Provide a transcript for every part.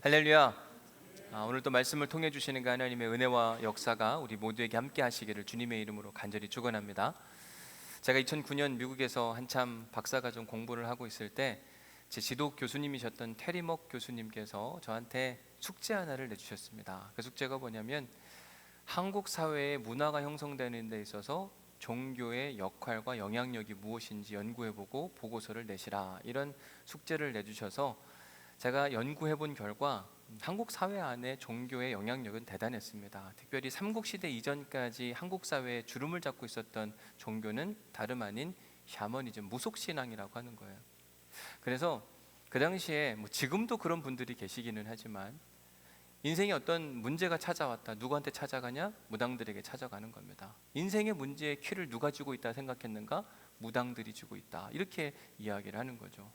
할렐루야. 오늘 또 말씀을 통해 주시는 그 하나님의 은혜와 역사가 우리 모두에게 함께 하시기를 주님의 이름으로 간절히 축원합니다. 제가 2009년 미국에서 한참 박사과정 공부를 하고 있을 때 제 지도 교수님이셨던 테리먹 교수님께서 저한테 숙제 하나를 내주셨습니다. 그 숙제가 뭐냐면 한국 사회의 문화가 형성되는 데 있어서 종교의 역할과 영향력이 무엇인지 연구해보고 보고서를 내시라, 이런 숙제를 내주셔서 제가 연구해본 결과 한국 사회 안에 종교의 영향력은 대단했습니다. 특별히 삼국시대 이전까지 한국 사회에 주름을 잡고 있었던 종교는 다름 아닌 샤머니즘, 무속신앙이라고 하는 거예요. 그래서 그 당시에 지금도 그런 분들이 계시기는 하지만 인생에 어떤 문제가 찾아왔다, 누구한테 찾아가냐? 무당들에게 찾아가는 겁니다. 인생의 문제의 키를 누가 쥐고 있다 생각했는가? 무당들이 쥐고 있다, 이렇게 이야기를 하는 거죠.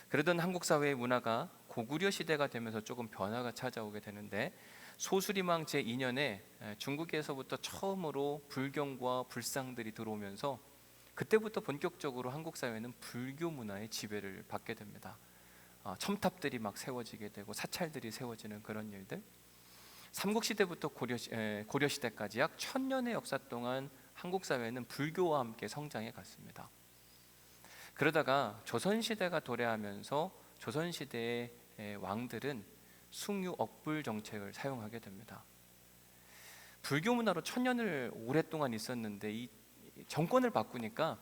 그러던 한국 사회의 문화가 고구려 시대가 되면서 조금 변화가 찾아오게 되는데, 소수리망 제2년에 중국에서부터 처음으로 불경과 불상들이 들어오면서 그때부터 본격적으로 한국 사회는 불교 문화의 지배를 받게 됩니다. 첨탑들이 막 세워지게 되고 사찰들이 세워지는 그런 일들. 삼국시대부터 고려시대까지 약 1000년의 역사 동안 한국 사회는 불교와 함께 성장해 갔습니다. 그러다가 조선시대가 도래하면서 조선시대의 왕들은 숭유억불 정책을 사용하게 됩니다. 불교 문화로 1000년을 오랫동안 있었는데 이 정권을 바꾸니까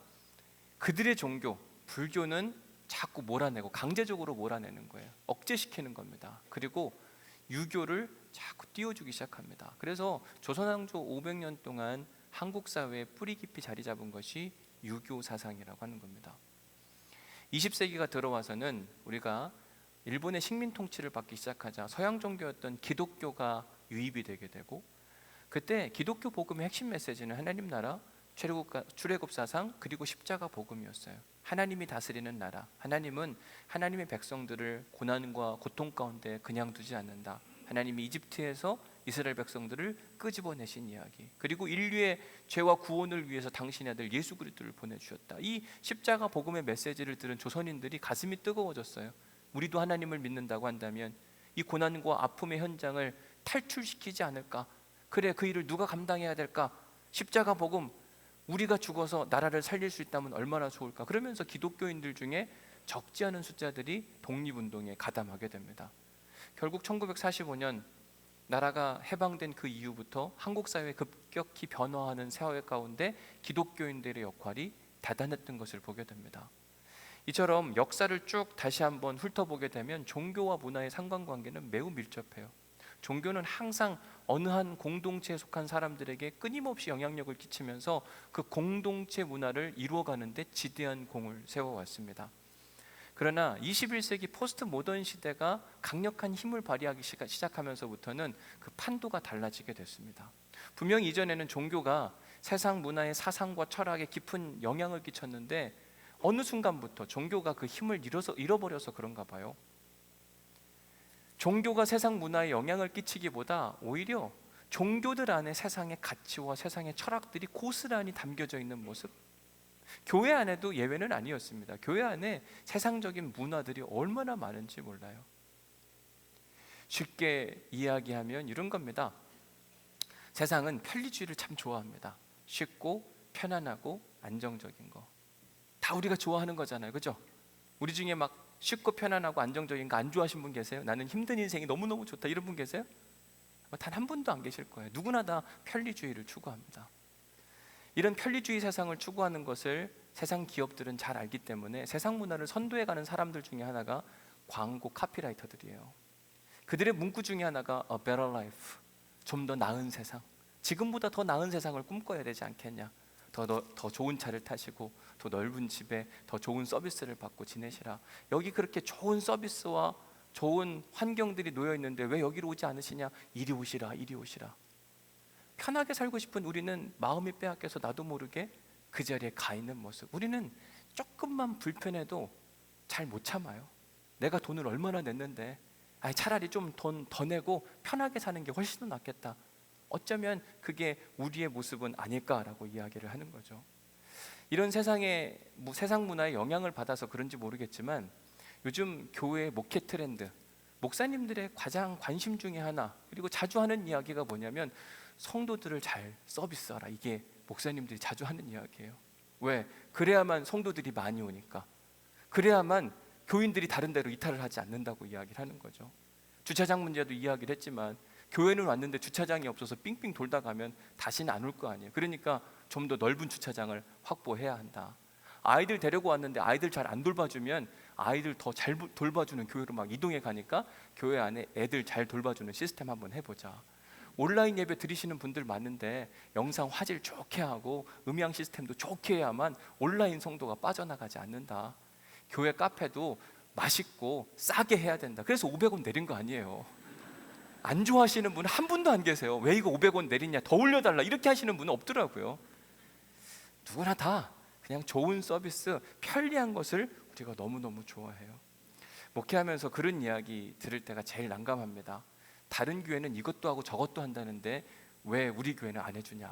그들의 종교, 불교는 자꾸 몰아내고 강제적으로 몰아내는 거예요. 억제시키는 겁니다. 그리고 유교를 자꾸 띄워주기 시작합니다. 그래서 조선왕조 500년 동안 한국 사회에 뿌리 깊이 자리 잡은 것이 유교 사상이라고 하는 겁니다. 20세기가 들어와서는 우리가 일본의 식민 통치를 받기 시작하자 서양 종교였던 기독교가 유입이 되게 되고, 그때 기독교 복음의 핵심 메시지는 하나님 나라, 출애굽 사상, 그리고 십자가 복음이었어요. 하나님이 다스리는 나라, 하나님은 하나님의 백성들을 고난과 고통 가운데 그냥 두지 않는다. 하나님이 이집트에서 이스라엘 백성들을 끄집어내신 이야기, 그리고 인류의 죄와 구원을 위해서 당신의 아들 예수 그리스도를 보내주셨다. 이 십자가 복음의 메시지를 들은 조선인들이 가슴이 뜨거워졌어요. 우리도 하나님을 믿는다고 한다면 이 고난과 아픔의 현장을 탈출시키지 않을까? 그래, 그 일을 누가 감당해야 될까? 십자가 복음, 우리가 죽어서 나라를 살릴 수 있다면 얼마나 좋을까? 그러면서 기독교인들 중에 적지 않은 숫자들이 독립운동에 가담하게 됩니다. 결국 1945년 나라가 해방된 그 이후부터 한국 사회에 급격히 변화하는 사회 가운데 기독교인들의 역할이 대단했던 것을 보게 됩니다. 이처럼 역사를 쭉 다시 한번 훑어보게 되면 종교와 문화의 상관관계는 매우 밀접해요. 종교는 항상 어느 한 공동체에 속한 사람들에게 끊임없이 영향력을 끼치면서 그 공동체 문화를 이루어가는 데 지대한 공을 세워왔습니다. 그러나 21세기 포스트 모던 시대가 강력한 힘을 발휘하기 시작하면서부터는 그 판도가 달라지게 됐습니다. 분명 이전에는 종교가 세상 문화의 사상과 철학에 깊은 영향을 끼쳤는데 어느 순간부터 종교가 그 힘을 잃어버려서 그런가 봐요. 종교가 세상 문화에 영향을 끼치기보다 오히려 종교들 안에 세상의 가치와 세상의 철학들이 고스란히 담겨져 있는 모습, 교회 안에도 예외는 아니었습니다. 교회 안에 세상적인 문화들이 얼마나 많은지 몰라요. 쉽게 이야기하면 이런 겁니다. 세상은 편리주의를 참 좋아합니다. 쉽고 편안하고 안정적인 거, 다 우리가 좋아하는 거잖아요, 그죠? 우리 중에 막 쉽고 편안하고 안정적인 거 안 좋아하시는 분 계세요? 나는 힘든 인생이 너무너무 좋다, 이런 분 계세요? 단 한 분도 안 계실 거예요. 누구나 다 편리주의를 추구합니다. 이런 편리주의 세상을 추구하는 것을 세상 기업들은 잘 알기 때문에 세상 문화를 선도해가는 사람들 중에 하나가 광고 카피라이터들이에요. 그들의 문구 중에 하나가 A better life, 좀 더 나은 세상, 지금보다 더 나은 세상을 꿈꿔야 되지 않겠냐, 더 좋은 차를 타시고 더 넓은 집에 더 좋은 서비스를 받고 지내시라. 여기 그렇게 좋은 서비스와 좋은 환경들이 놓여 있는데 왜 여기로 오지 않으시냐? 이리 오시라, 이리 오시라. 편하게 살고 싶은 우리는 마음이 빼앗겨서 나도 모르게 그 자리에 가 있는 모습. 우리는 조금만 불편해도 잘 못 참아요. 내가 돈을 얼마나 냈는데 차라리 좀 돈 더 내고 편하게 사는 게 훨씬 더 낫겠다. 어쩌면 그게 우리의 모습은 아닐까라고 이야기를 하는 거죠. 이런 세상 문화의 영향을 받아서 그런지 모르겠지만 요즘 교회 목회 트렌드, 목사님들의 가장 관심 중에 하나, 그리고 자주 하는 이야기가 뭐냐면 성도들을 잘 서비스하라. 이게 목사님들이 자주 하는 이야기예요. 왜? 그래야만 성도들이 많이 오니까, 그래야만 교인들이 다른 데로 이탈을 하지 않는다고 이야기를 하는 거죠. 주차장 문제도 이야기를 했지만 교회는 왔는데 주차장이 없어서 삥삥 돌다 가면 다시는 안 올 거 아니에요. 그러니까 좀 더 넓은 주차장을 확보해야 한다. 아이들 데리고 왔는데 아이들 잘 안 돌봐주면 아이들 더 잘 돌봐주는 교회로 막 이동해 가니까 교회 안에 애들 잘 돌봐주는 시스템 한번 해보자. 온라인 예배 드리시는 분들 많은데 영상 화질 좋게 하고 음향 시스템도 좋게 해야만 온라인 성도가 빠져나가지 않는다. 교회 카페도 맛있고 싸게 해야 된다. 그래서 500원 내린 거 아니에요. 안 좋아하시는 분은 한 분도 안 계세요. 왜 이거 500원 내리냐, 더 올려달라, 이렇게 하시는 분은 없더라고요. 누구나 다 그냥 좋은 서비스, 편리한 것을 우리가 너무너무 좋아해요. 목회하면서 그런 이야기 들을 때가 제일 난감합니다. 다른 교회는 이것도 하고 저것도 한다는데 왜 우리 교회는 안 해주냐.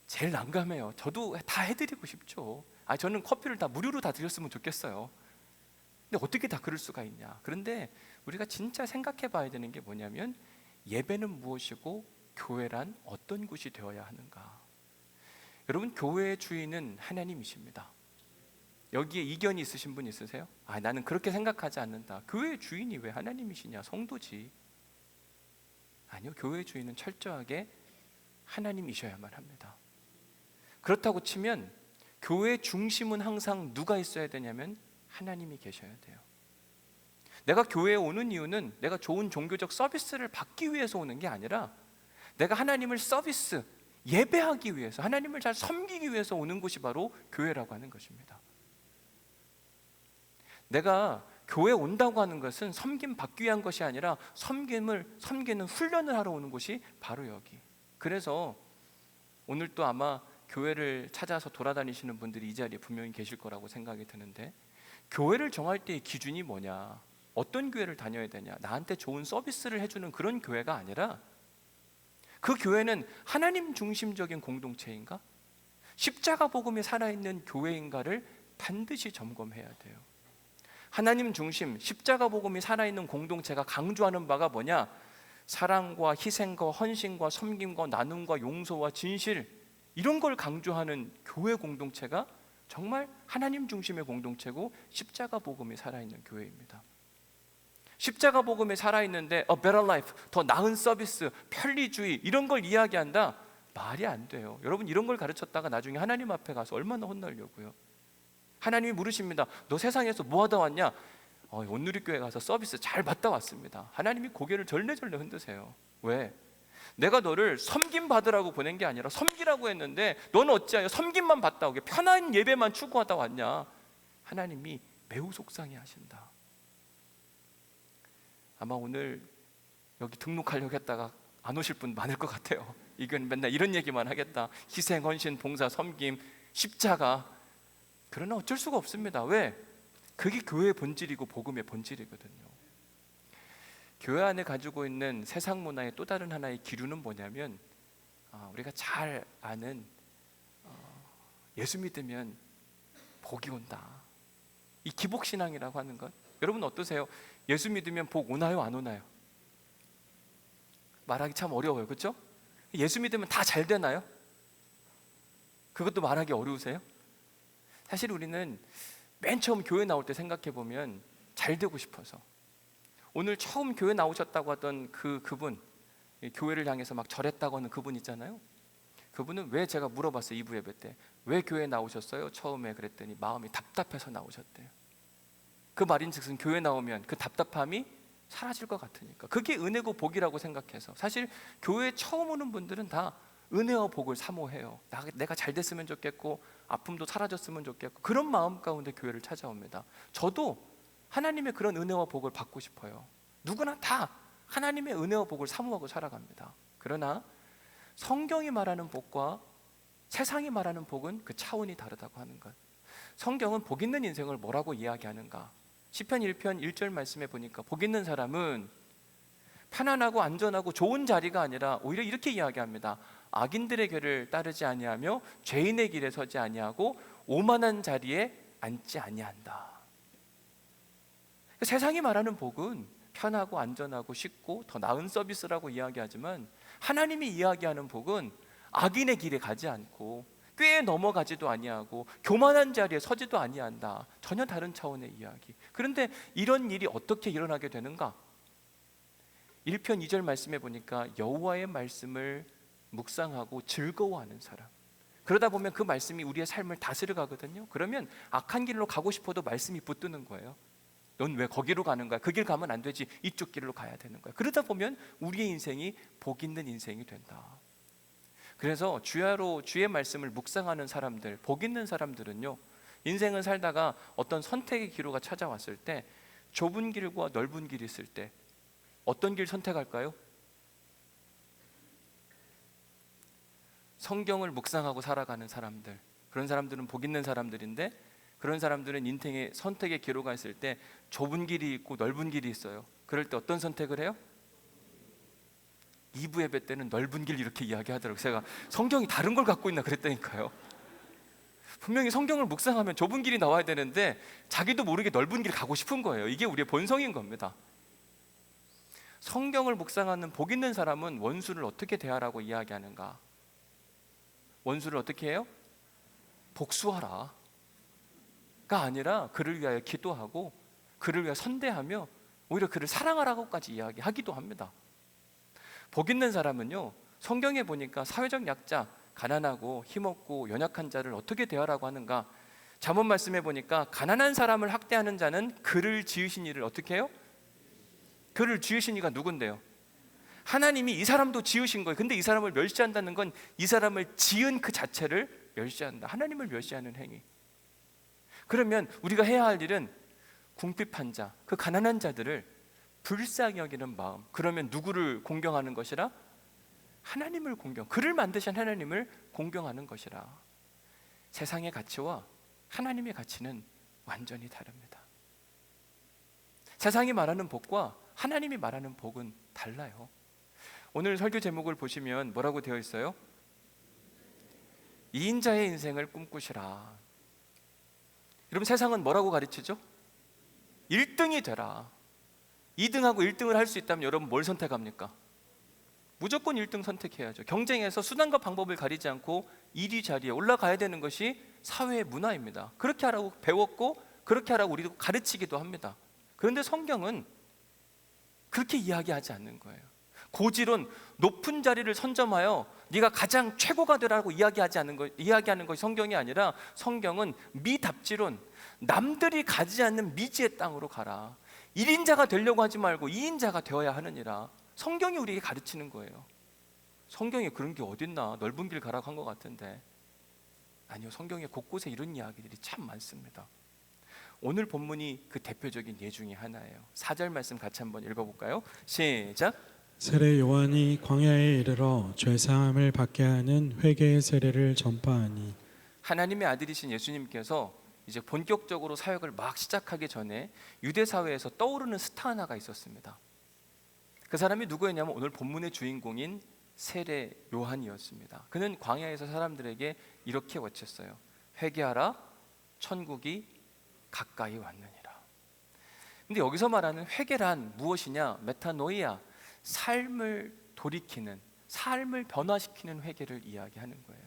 제일 난감해요. 저도 다 해드리고 싶죠. 저는 커피를 다 무료로 다 드렸으면 좋겠어요. 근데 어떻게 다 그럴 수가 있냐. 그런데 우리가 진짜 생각해 봐야 되는 게 뭐냐면, 예배는 무엇이고 교회란 어떤 곳이 되어야 하는가. 여러분, 교회의 주인은 하나님이십니다. 여기에 이견이 있으신 분 있으세요? 나는 그렇게 생각하지 않는다. 교회의 주인이 왜 하나님이시냐? 성도지. 아니요, 교회의 주인은 철저하게 하나님이셔야만 합니다. 그렇다고 치면 교회의 중심은 항상 누가 있어야 되냐면 하나님이 계셔야 돼요. 내가 교회에 오는 이유는 내가 좋은 종교적 서비스를 받기 위해서 오는 게 아니라 내가 하나님을 서비스, 예배하기 위해서, 하나님을 잘 섬기기 위해서 오는 곳이 바로 교회라고 하는 것입니다. 내가 교회 온다고 하는 것은 섬김 받기 위한 것이 아니라 섬기는 훈련을 하러 오는 곳이 바로 여기. 그래서 오늘 또 아마 교회를 찾아서 돌아다니시는 분들이 이 자리에 분명히 계실 거라고 생각이 드는데, 교회를 정할 때의 기준이 뭐냐, 어떤 교회를 다녀야 되냐, 나한테 좋은 서비스를 해주는 그런 교회가 아니라 그 교회는 하나님 중심적인 공동체인가, 십자가 복음이 살아있는 교회인가를 반드시 점검해야 돼요. 하나님 중심, 십자가 복음이 살아있는 공동체가 강조하는 바가 뭐냐? 사랑과 희생과 헌신과 섬김과 나눔과 용서와 진실, 이런 걸 강조하는 교회 공동체가 정말 하나님 중심의 공동체고 십자가 복음이 살아있는 교회입니다. 십자가 복음이 살아있는데 a better life, 더 나은 서비스, 편리주의, 이런 걸 이야기한다? 말이 안 돼요. 여러분, 이런 걸 가르쳤다가 나중에 하나님 앞에 가서 얼마나 혼나려고요. 하나님이 물으십니다. 너 세상에서 뭐 하다 왔냐? 온누리교회 가서 서비스 잘 받다 왔습니다. 하나님이 고개를 절레절레 흔드세요. 왜? 내가 너를 섬김 받으라고 보낸 게 아니라 섬기라고 했는데 너는 어찌하여 섬김만 받다 오게 편한 예배만 추구하다 왔냐? 하나님이 매우 속상해 하신다. 아마 오늘 여기 등록하려고 했다가 안 오실 분 많을 것 같아요. 이건 맨날 이런 얘기만 하겠다. 희생, 헌신, 봉사, 섬김, 십자가. 그러나 어쩔 수가 없습니다. 왜? 그게 교회의 본질이고 복음의 본질이거든요. 교회 안에 가지고 있는 세상 문화의 또 다른 하나의 기류는 뭐냐면, 우리가 잘 아는 예수 믿으면 복이 온다, 이 기복신앙이라고 하는 것. 여러분 어떠세요? 예수 믿으면 복 오나요, 안 오나요? 말하기 참 어려워요, 그렇죠? 예수 믿으면 다 잘 되나요? 그것도 말하기 어려우세요? 사실 우리는 맨 처음 교회 나올 때 생각해 보면 잘 되고 싶어서, 오늘 처음 교회 나오셨다고 하던 그분, 교회를 향해서 막 절했다고 하는 그분 있잖아요. 그분은 왜, 제가 물어봤어요, 2부 예배 때, 왜 교회 나오셨어요? 처음에 그랬더니 마음이 답답해서 나오셨대요. 그 말인즉슨 교회 나오면 그 답답함이 사라질 것 같으니까. 그게 은혜고 복이라고 생각해서. 사실 교회에 처음 오는 분들은 다 은혜와 복을 사모해요. 내가 잘 됐으면 좋겠고 아픔도 사라졌으면 좋겠고, 그런 마음 가운데 교회를 찾아옵니다. 저도 하나님의 그런 은혜와 복을 받고 싶어요. 누구나 다 하나님의 은혜와 복을 사모하고 살아갑니다. 그러나 성경이 말하는 복과 세상이 말하는 복은 그 차원이 다르다고 하는 것. 성경은 복 있는 인생을 뭐라고 이야기하는가? 시편 1편 1절 말씀에 보니까 복 있는 사람은 편안하고 안전하고 좋은 자리가 아니라 오히려 이렇게 이야기합니다. 악인들의 길을 따르지 아니하며 죄인의 길에 서지 아니하고 오만한 자리에 앉지 아니한다. 세상이 말하는 복은 편하고 안전하고 쉽고 더 나은 서비스라고 이야기하지만 하나님이 이야기하는 복은 악인의 길에 가지 않고 꾀에 넘어가지도 아니하고 교만한 자리에 서지도 아니한다. 전혀 다른 차원의 이야기. 그런데 이런 일이 어떻게 일어나게 되는가? 1편 2절 말씀해 보니까 여호와의 말씀을 묵상하고 즐거워하는 사람. 그러다 보면 그 말씀이 우리의 삶을 다스려 가거든요. 그러면 악한 길로 가고 싶어도 말씀이 붙드는 거예요. 넌 왜 거기로 가는 거야? 그 길 가면 안 되지. 이쪽 길로 가야 되는 거야. 그러다 보면 우리의 인생이 복 있는 인생이 된다. 그래서 주의 말씀을 묵상하는 사람들, 복 있는 사람들은요, 인생을 살다가 어떤 선택의 기로가 찾아왔을 때 좁은 길과 넓은 길이 있을 때 어떤 길 선택할까요? 성경을 묵상하고 살아가는 사람들, 그런 사람들은 복 있는 사람들인데, 그런 사람들은 인생의 선택의 기로가 있을 때 좁은 길이 있고 넓은 길이 있어요. 그럴 때 어떤 선택을 해요? 2부 예배 때는 넓은 길 이렇게 이야기하더라고요. 제가 성경이 다른 걸 갖고 있나 그랬다니까요. 분명히 성경을 묵상하면 좁은 길이 나와야 되는데 자기도 모르게 넓은 길 가고 싶은 거예요. 이게 우리의 본성인 겁니다. 성경을 묵상하는 복 있는 사람은 원수를 어떻게 대하라고 이야기하는가? 원수를 어떻게 해요? 복수하라 가 아니라 그를 위하여 기도하고 그를 위하여 선대하며 오히려 그를 사랑하라고까지 이야기하기도 합니다. 복 있는 사람은요, 성경에 보니까 사회적 약자, 가난하고 힘없고 연약한 자를 어떻게 대하라고 하는가? 잠언 말씀에 보니까 가난한 사람을 학대하는 자는 그를 지으신 이를 어떻게 해요? 그를 지으신 이가 누군데요? 하나님이 이 사람도 지으신 거예요. 근데 이 사람을 멸시한다는 건 이 사람을 지은 그 자체를 멸시한다. 하나님을 멸시하는 행위. 그러면 우리가 해야 할 일은 궁핍한 자, 그 가난한 자들을 불쌍히 여기는 마음. 그러면 누구를 공경하는 것이라? 하나님을 그를 만드신 하나님을 공경하는 것이라. 세상의 가치와 하나님의 가치는 완전히 다릅니다. 세상이 말하는 복과 하나님이 말하는 복은 달라요. 오늘 설교 제목을 보시면 뭐라고 되어 있어요? 이인자의 인생을 꿈꾸시라. 여러분, 세상은 뭐라고 가르치죠? 1등이 되라. 2등하고 1등을 할 수 있다면 여러분 뭘 선택합니까? 무조건 1등 선택해야죠. 경쟁에서 수단과 방법을 가리지 않고 1위 자리에 올라가야 되는 것이 사회의 문화입니다. 그렇게 하라고 배웠고 그렇게 하라고 우리도 가르치기도 합니다. 그런데 성경은 그렇게 이야기하지 않는 거예요. 고지론, 높은 자리를 선점하여 네가 가장 최고가 되라고 이야기하는 것이 성경이 아니라, 성경은 미답지론, 남들이 가지 않는 미지의 땅으로 가라. 1인자가 되려고 하지 말고 2인자가 되어야 하느니라. 성경이 우리에게 가르치는 거예요. 성경에 그런 게 어딨나? 넓은 길 가라고 한 것 같은데. 아니요, 성경에 곳곳에 이런 이야기들이 참 많습니다. 오늘 본문이 그 대표적인 예 중에 하나예요. 4절 말씀 같이 한번 읽어볼까요? 시작. 세례 요한이 광야에 이르러 죄사함을 받게 하는 회개의 세례를 전파하니. 하나님의 아들이신 예수님께서 이제 본격적으로 사역을 막 시작하기 전에 유대 사회에서 떠오르는 스타 하나가 있었습니다. 그 사람이 누구였냐면 오늘 본문의 주인공인 세례 요한이었습니다. 그는 광야에서 사람들에게 이렇게 외쳤어요. 회개하라, 천국이 가까이 왔느니라. 근데 여기서 말하는 회개란 무엇이냐? 메타노이아, 삶을 돌이키는, 삶을 변화시키는 회개를 이야기하는 거예요.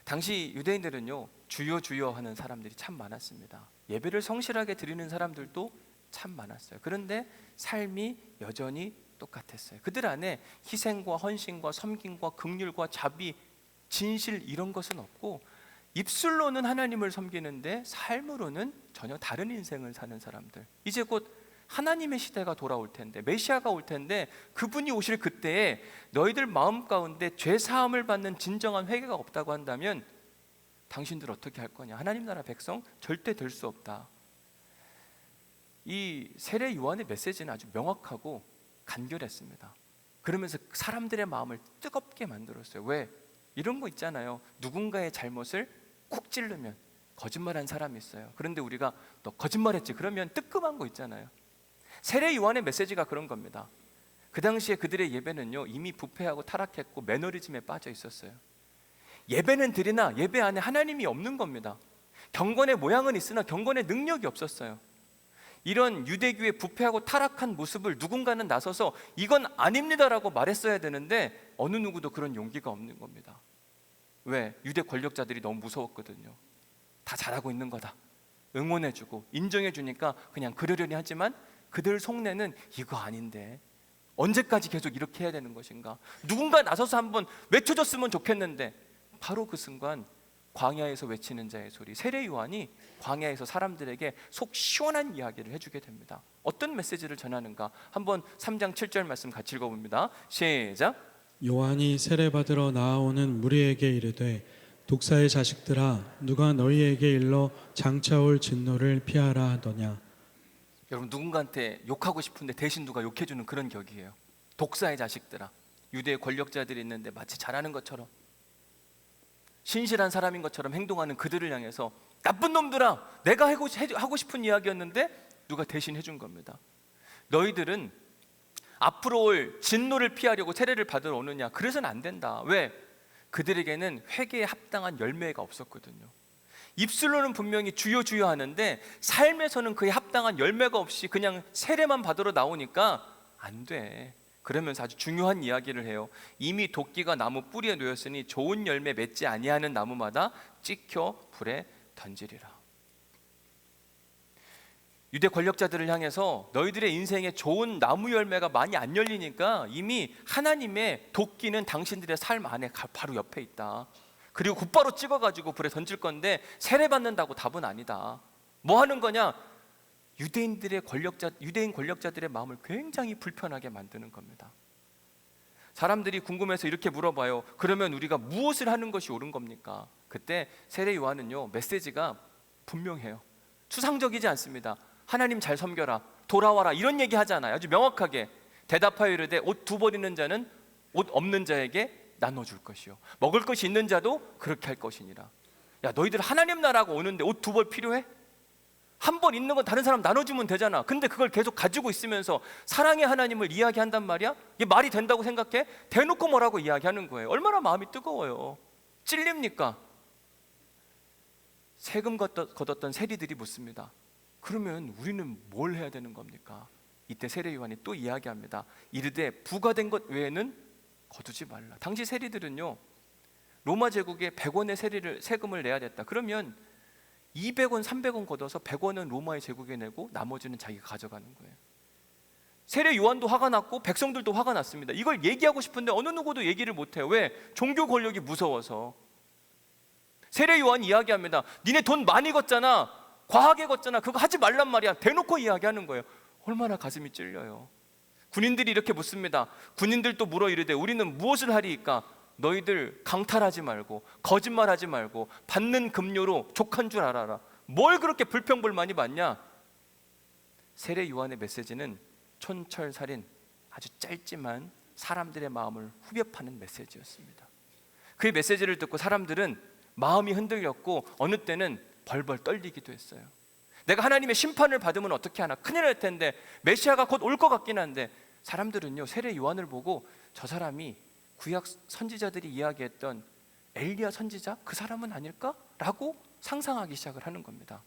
당시 유대인들은요, 주여 주여 하는 사람들이 참 많았습니다. 예배를 성실하게 드리는 사람들도 참 많았어요. 그런데 삶이 여전히 똑같았어요. 그들 안에 희생과 헌신과 섬김과 긍휼과 자비, 진실 이런 것은 없고, 입술로는 하나님을 섬기는데 삶으로는 전혀 다른 인생을 사는 사람들. 이제 곧 하나님의 시대가 돌아올 텐데, 메시아가 올 텐데, 그분이 오실 그때에 너희들 마음 가운데 죄 사함을 받는 진정한 회개가 없다고 한다면 당신들 어떻게 할 거냐? 하나님 나라 백성 절대 될 수 없다. 이 세례 요한의 메시지는 아주 명확하고 간결했습니다. 그러면서 사람들의 마음을 뜨겁게 만들었어요. 왜? 이런 거 있잖아요. 누군가의 잘못을 쿡 찌르면 거짓말한 사람이 있어요. 그런데 우리가 너 거짓말했지 그러면 뜨끔한 거 있잖아요. 세례 요한의 메시지가 그런 겁니다. 그 당시에 그들의 예배는요, 이미 부패하고 타락했고 매너리즘에 빠져 있었어요. 예배는 드리나 예배 안에 하나님이 없는 겁니다. 경건의 모양은 있으나 경건의 능력이 없었어요. 이런 유대교의 부패하고 타락한 모습을 누군가는 나서서 이건 아닙니다라고 말했어야 되는데 어느 누구도 그런 용기가 없는 겁니다. 왜? 유대 권력자들이 너무 무서웠거든요. 다 잘하고 있는 거다, 응원해주고 인정해주니까 그냥 그러려니 하지만 그들 속내는 이거 아닌데 언제까지 계속 이렇게 해야 되는 것인가, 누군가 나서서 한번 외쳐줬으면 좋겠는데. 바로 그 순간 광야에서 외치는 자의 소리, 세례 요한이 광야에서 사람들에게 속 시원한 이야기를 해주게 됩니다. 어떤 메시지를 전하는가, 한번 3장 7절 말씀 같이 읽어봅니다. 시작. 요한이 세례받으러 나아오는 무리에게 이르되 독사의 자식들아 누가 너희에게 일러 장차 올 진노를 피하라 하더냐. 여러분, 누군가한테 욕하고 싶은데 대신 누가 욕해주는 그런 격이에요. 독사의 자식들아, 유대 권력자들이 있는데 마치 잘하는 것처럼, 신실한 사람인 것처럼 행동하는 그들을 향해서 나쁜 놈들아, 내가 하고 싶은 이야기였는데 누가 대신 해준 겁니다. 너희들은 앞으로 올 진노를 피하려고 세례를 받으러 오느냐? 그래서는 안 된다. 왜? 그들에게는 회개에 합당한 열매가 없었거든요. 입술로는 분명히 주여 주여 하는데 삶에서는 그에 합당한 열매가 없이 그냥 세례만 받으러 나오니까 안 돼. 그러면서 아주 중요한 이야기를 해요. 이미 도끼가 나무 뿌리에 놓였으니 좋은 열매 맺지 아니하는 나무마다 찍혀 불에 던지리라. 유대 권력자들을 향해서 너희들의 인생에 좋은 나무 열매가 많이 안 열리니까 이미 하나님의 도끼는 당신들의 삶 안에 바로 옆에 있다. 그리고 곧바로 찍어가지고 불에 던질 건데 세례 받는다고 답은 아니다. 뭐 하는 거냐? 유대인 권력자들의 마음을 굉장히 불편하게 만드는 겁니다. 사람들이 궁금해서 이렇게 물어봐요. 그러면 우리가 무엇을 하는 것이 옳은 겁니까? 그때 세례 요한은요, 메시지가 분명해요. 추상적이지 않습니다. 하나님 잘 섬겨라, 돌아와라, 이런 얘기 하잖아요. 아주 명확하게 대답하여 이르되 옷 두 벌 있는 자는 옷 없는 자에게 나눠줄 것이요 먹을 것이 있는 자도 그렇게 할 것이니라. 야, 너희들 하나님 나라가 오는데 옷 두 벌 필요해? 한 벌 있는 건 다른 사람 나눠주면 되잖아. 근데 그걸 계속 가지고 있으면서 사랑의 하나님을 이야기한단 말이야? 이게 말이 된다고 생각해? 대놓고 뭐라고 이야기하는 거예요. 얼마나 마음이 뜨거워요. 찔립니까? 세금 걷었던 세리들이 묻습니다. 그러면 우리는 뭘 해야 되는 겁니까? 이때 세례 요한이 또 이야기합니다. 이르되 부과된 것 외에는 거두지 말라. 당시 세리들은요, 로마 제국에 100원의 세금을 내야 됐다. 그러면 200원, 300원 걷어서 100원은 로마의 제국에 내고 나머지는 자기가 가져가는 거예요. 세례 요한도 화가 났고 백성들도 화가 났습니다. 이걸 얘기하고 싶은데 어느 누구도 얘기를 못해요. 왜? 종교 권력이 무서워서. 세례 요한이 이야기합니다. 니네 돈 많이 걷잖아, 과하게 걷잖아, 그거 하지 말란 말이야. 대놓고 이야기하는 거예요. 얼마나 가슴이 찔려요. 군인들이 이렇게 묻습니다. 군인들도 물어 이르되 우리는 무엇을 하리이까? 너희들 강탈하지 말고 거짓말하지 말고 받는 급료로 족한 줄 알아라. 뭘 그렇게 불평불만이 많냐? 세례 요한의 메시지는 촌철살인, 아주 짧지만 사람들의 마음을 후벼 파는 메시지였습니다. 그 메시지를 듣고 사람들은 마음이 흔들렸고 어느 때는 벌벌 떨리기도 했어요. 내가 하나님의 심판을 받으면 어떻게 하나, 큰일 날 텐데, 메시아가 곧 올 것 같긴 한데. 사람들은요, 세례 요한을 보고 저 사람이 구약 선지자들이 이야기했던 엘리야 선지자, 그 사람은 아닐까? 라고 상상하기 시작을 하는 겁니다.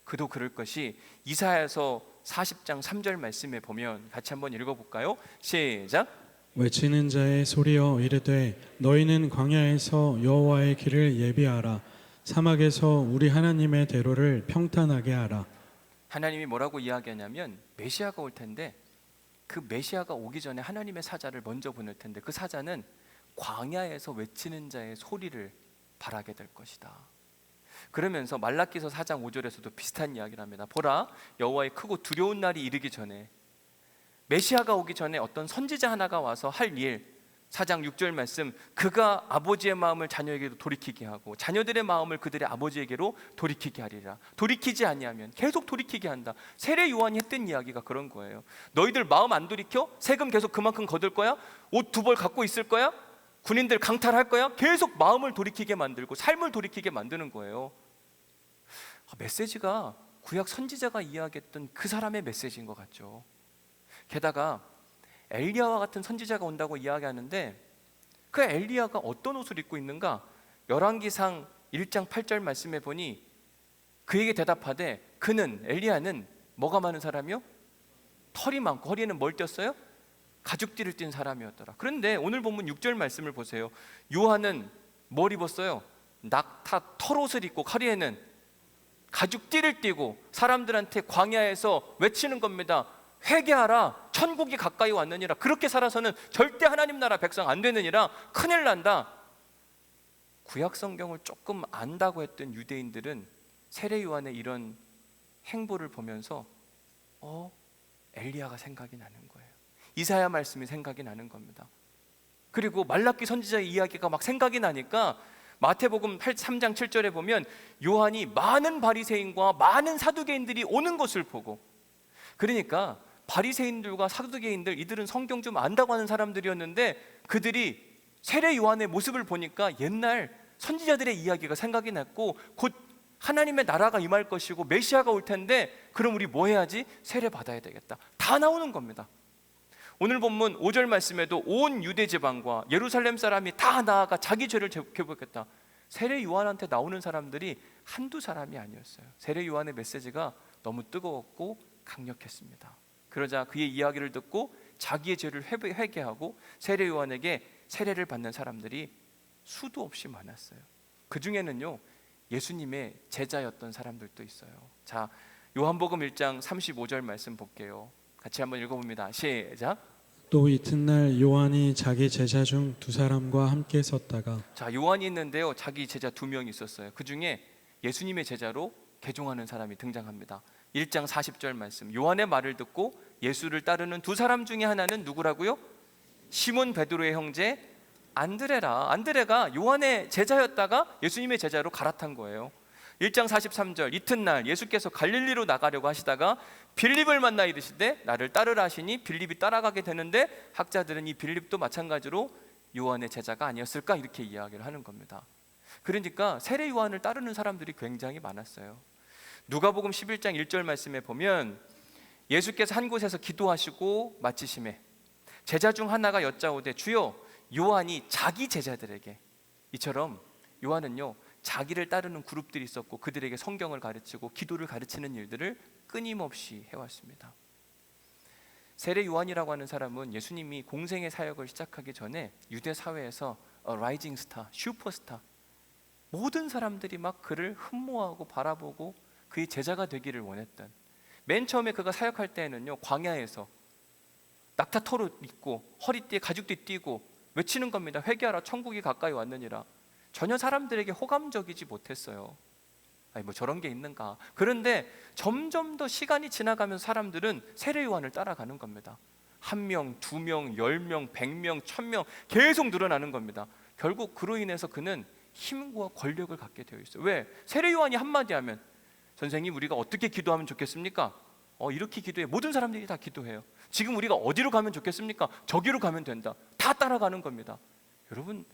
그도 그럴 것이 이사야서 40장 3절 말씀에 보면 같이 한번 읽어볼까요? 시작. 외치는 자의 소리여 이르되 너희는 광야에서 여호와의 길을 예비하라. 사막에서 우리 하나님의 대로를 평탄하게 하라. 하나님이 뭐라고 이야기하냐면 메시아가 올 텐데 그 메시아가 오기 전에 하나님의 사자를 먼저 보낼 텐데 그 사자는 광야에서 외치는 자의 소리를 바라게 될 것이다. 그러면서 말라기서 4장 5절에서도 비슷한 이야기를 합니다. 보라, 여호와의 크고 두려운 날이 이르기 전에, 메시아가 오기 전에 어떤 선지자 하나가 와서 할 일, 4장 6절 말씀, 그가 아버지의 마음을 자녀에게로 돌이키게 하고 자녀들의 마음을 그들의 아버지에게로 돌이키게 하리라. 돌이키지 아니하면 계속 돌이키게 한다. 세례 요한이 했던 이야기가 그런 거예요. 너희들 마음 안 돌이켜? 세금 계속 그만큼 거둘 거야? 옷 두 벌 갖고 있을 거야? 군인들 강탈할 거야? 계속 마음을 돌이키게 만들고 삶을 돌이키게 만드는 거예요. 메시지가 구약 선지자가 이야기했던 그 사람의 메시지인 것 같죠. 게다가 엘리야와 같은 선지자가 온다고 이야기하는데 그 엘리야가 어떤 옷을 입고 있는가? 열왕기상 1장 8절 말씀에 보니 그에게 대답하되 그는, 엘리야는 뭐가 많은 사람이요? 털이 많고 허리에는 뭘 띄었어요? 가죽띠를 띈 사람이었더라. 그런데 오늘 본문 6절 말씀을 보세요. 요한은 뭘 입었어요? 낙타 털옷을 입고 허리에는 가죽띠를 띠고 사람들한테 광야에서 외치는 겁니다. 회개하라, 천국이 가까이 왔느니라. 그렇게 살아서는 절대 하나님 나라 백성 안 되느니라. 큰일 난다. 구약 성경을 조금 안다고 했던 유대인들은 세례 요한의 이런 행보를 보면서 엘리야가 생각이 나는 거예요. 이사야 말씀이 생각이 나는 겁니다. 그리고 말라기 선지자의 이야기가 막 생각이 나니까 마태복음 3장 7절에 보면 요한이 많은 바리새인과 많은 사두개인들이 오는 것을 보고, 그러니까 바리새인들과 사두개인들, 이들은 성경 좀 안다고 하는 사람들이었는데 그들이 세례 요한의 모습을 보니까 옛날 선지자들의 이야기가 생각이 났고 곧 하나님의 나라가 임할 것이고 메시아가 올 텐데 그럼 우리 뭐 해야지? 세례 받아야 되겠다. 다 나오는 겁니다. 오늘 본문 5절 말씀에도 온 유대 지방과 예루살렘 사람이 다 나아가 자기 죄를 회복했다. 세례 요한한테 나오는 사람들이 한두 사람이 아니었어요. 세례 요한의 메시지가 너무 뜨거웠고 강력했습니다. 그러자 그의 이야기를 듣고 자기의 죄를 회개하고 세례 요한에게 세례를 받는 사람들이 수도 없이 많았어요. 그 중에는요, 예수님의 제자였던 사람들도 있어요. 자, 요한복음 1장 35절 말씀 볼게요. 같이 한번 읽어봅니다. 시작. 또 이튿날 요한이 자기 제자 중 두 사람과 함께 섰다가. 자, 요한이 있는데요, 자기 제자 2명이 있었어요. 그 중에 예수님의 제자로 개종하는 사람이 등장합니다. 1장 40절 말씀. 요한의 말을 듣고 예수를 따르는 두 사람 중에 하나는 누구라고요? 시몬 베드로의 형제 안드레라. 안드레가 요한의 제자였다가 예수님의 제자로 갈아탄 거예요. 1장 43절. 이튿날 예수께서 갈릴리로 나가려고 하시다가 빌립을 만나 이르시되 나를 따르라 하시니 빌립이 따라가게 되는데 학자들은 이 빌립도 마찬가지로 요한의 제자가 아니었을까 이렇게 이야기를 하는 겁니다. 그러니까 세례 요한을 따르는 사람들이 굉장히 많았어요. 누가복음 11장 1절 말씀에 보면 예수께서 한 곳에서 기도하시고 마치심에 제자 중 하나가 여짜오되 주여 요한이 자기 제자들에게, 이처럼 요한은요 자기를 따르는 그룹들이 있었고 그들에게 성경을 가르치고 기도를 가르치는 일들을 끊임없이 해왔습니다. 세례 요한이라고 하는 사람은 예수님이 공생의 사역을 시작하기 전에 유대 사회에서 라이징 스타, 슈퍼스타, 모든 사람들이 막 그를 흠모하고 바라보고 그의 제자가 되기를 원했던, 맨 처음에 그가 사역할 때에는요 광야에서 낙타 털옷 입고 허리띠에 가죽띠 띠고 외치는 겁니다. 회개하라, 천국이 가까이 왔느니라. 전혀 사람들에게 호감적이지 못했어요. 아니 뭐 저런 게 있는가. 그런데 점점 더 시간이 지나가면서 사람들은 세례 요한을 따라가는 겁니다. 1명, 2명, 10명, 100명, 1000명 계속 늘어나는 겁니다. 결국 그로 인해서 그는 힘과 권력을 갖게 되어 있어요. 왜? 세례 요한이 한마디 하면 선생님 우리가 어떻게 기도하면 좋겠습니까? 이렇게 기도해. 모든 사람들이 다 기도해요. 지금 우리가 어디로 가면 좋겠습니까? 저기로 가면 된다. 다 따라가는 겁니다. 여러분,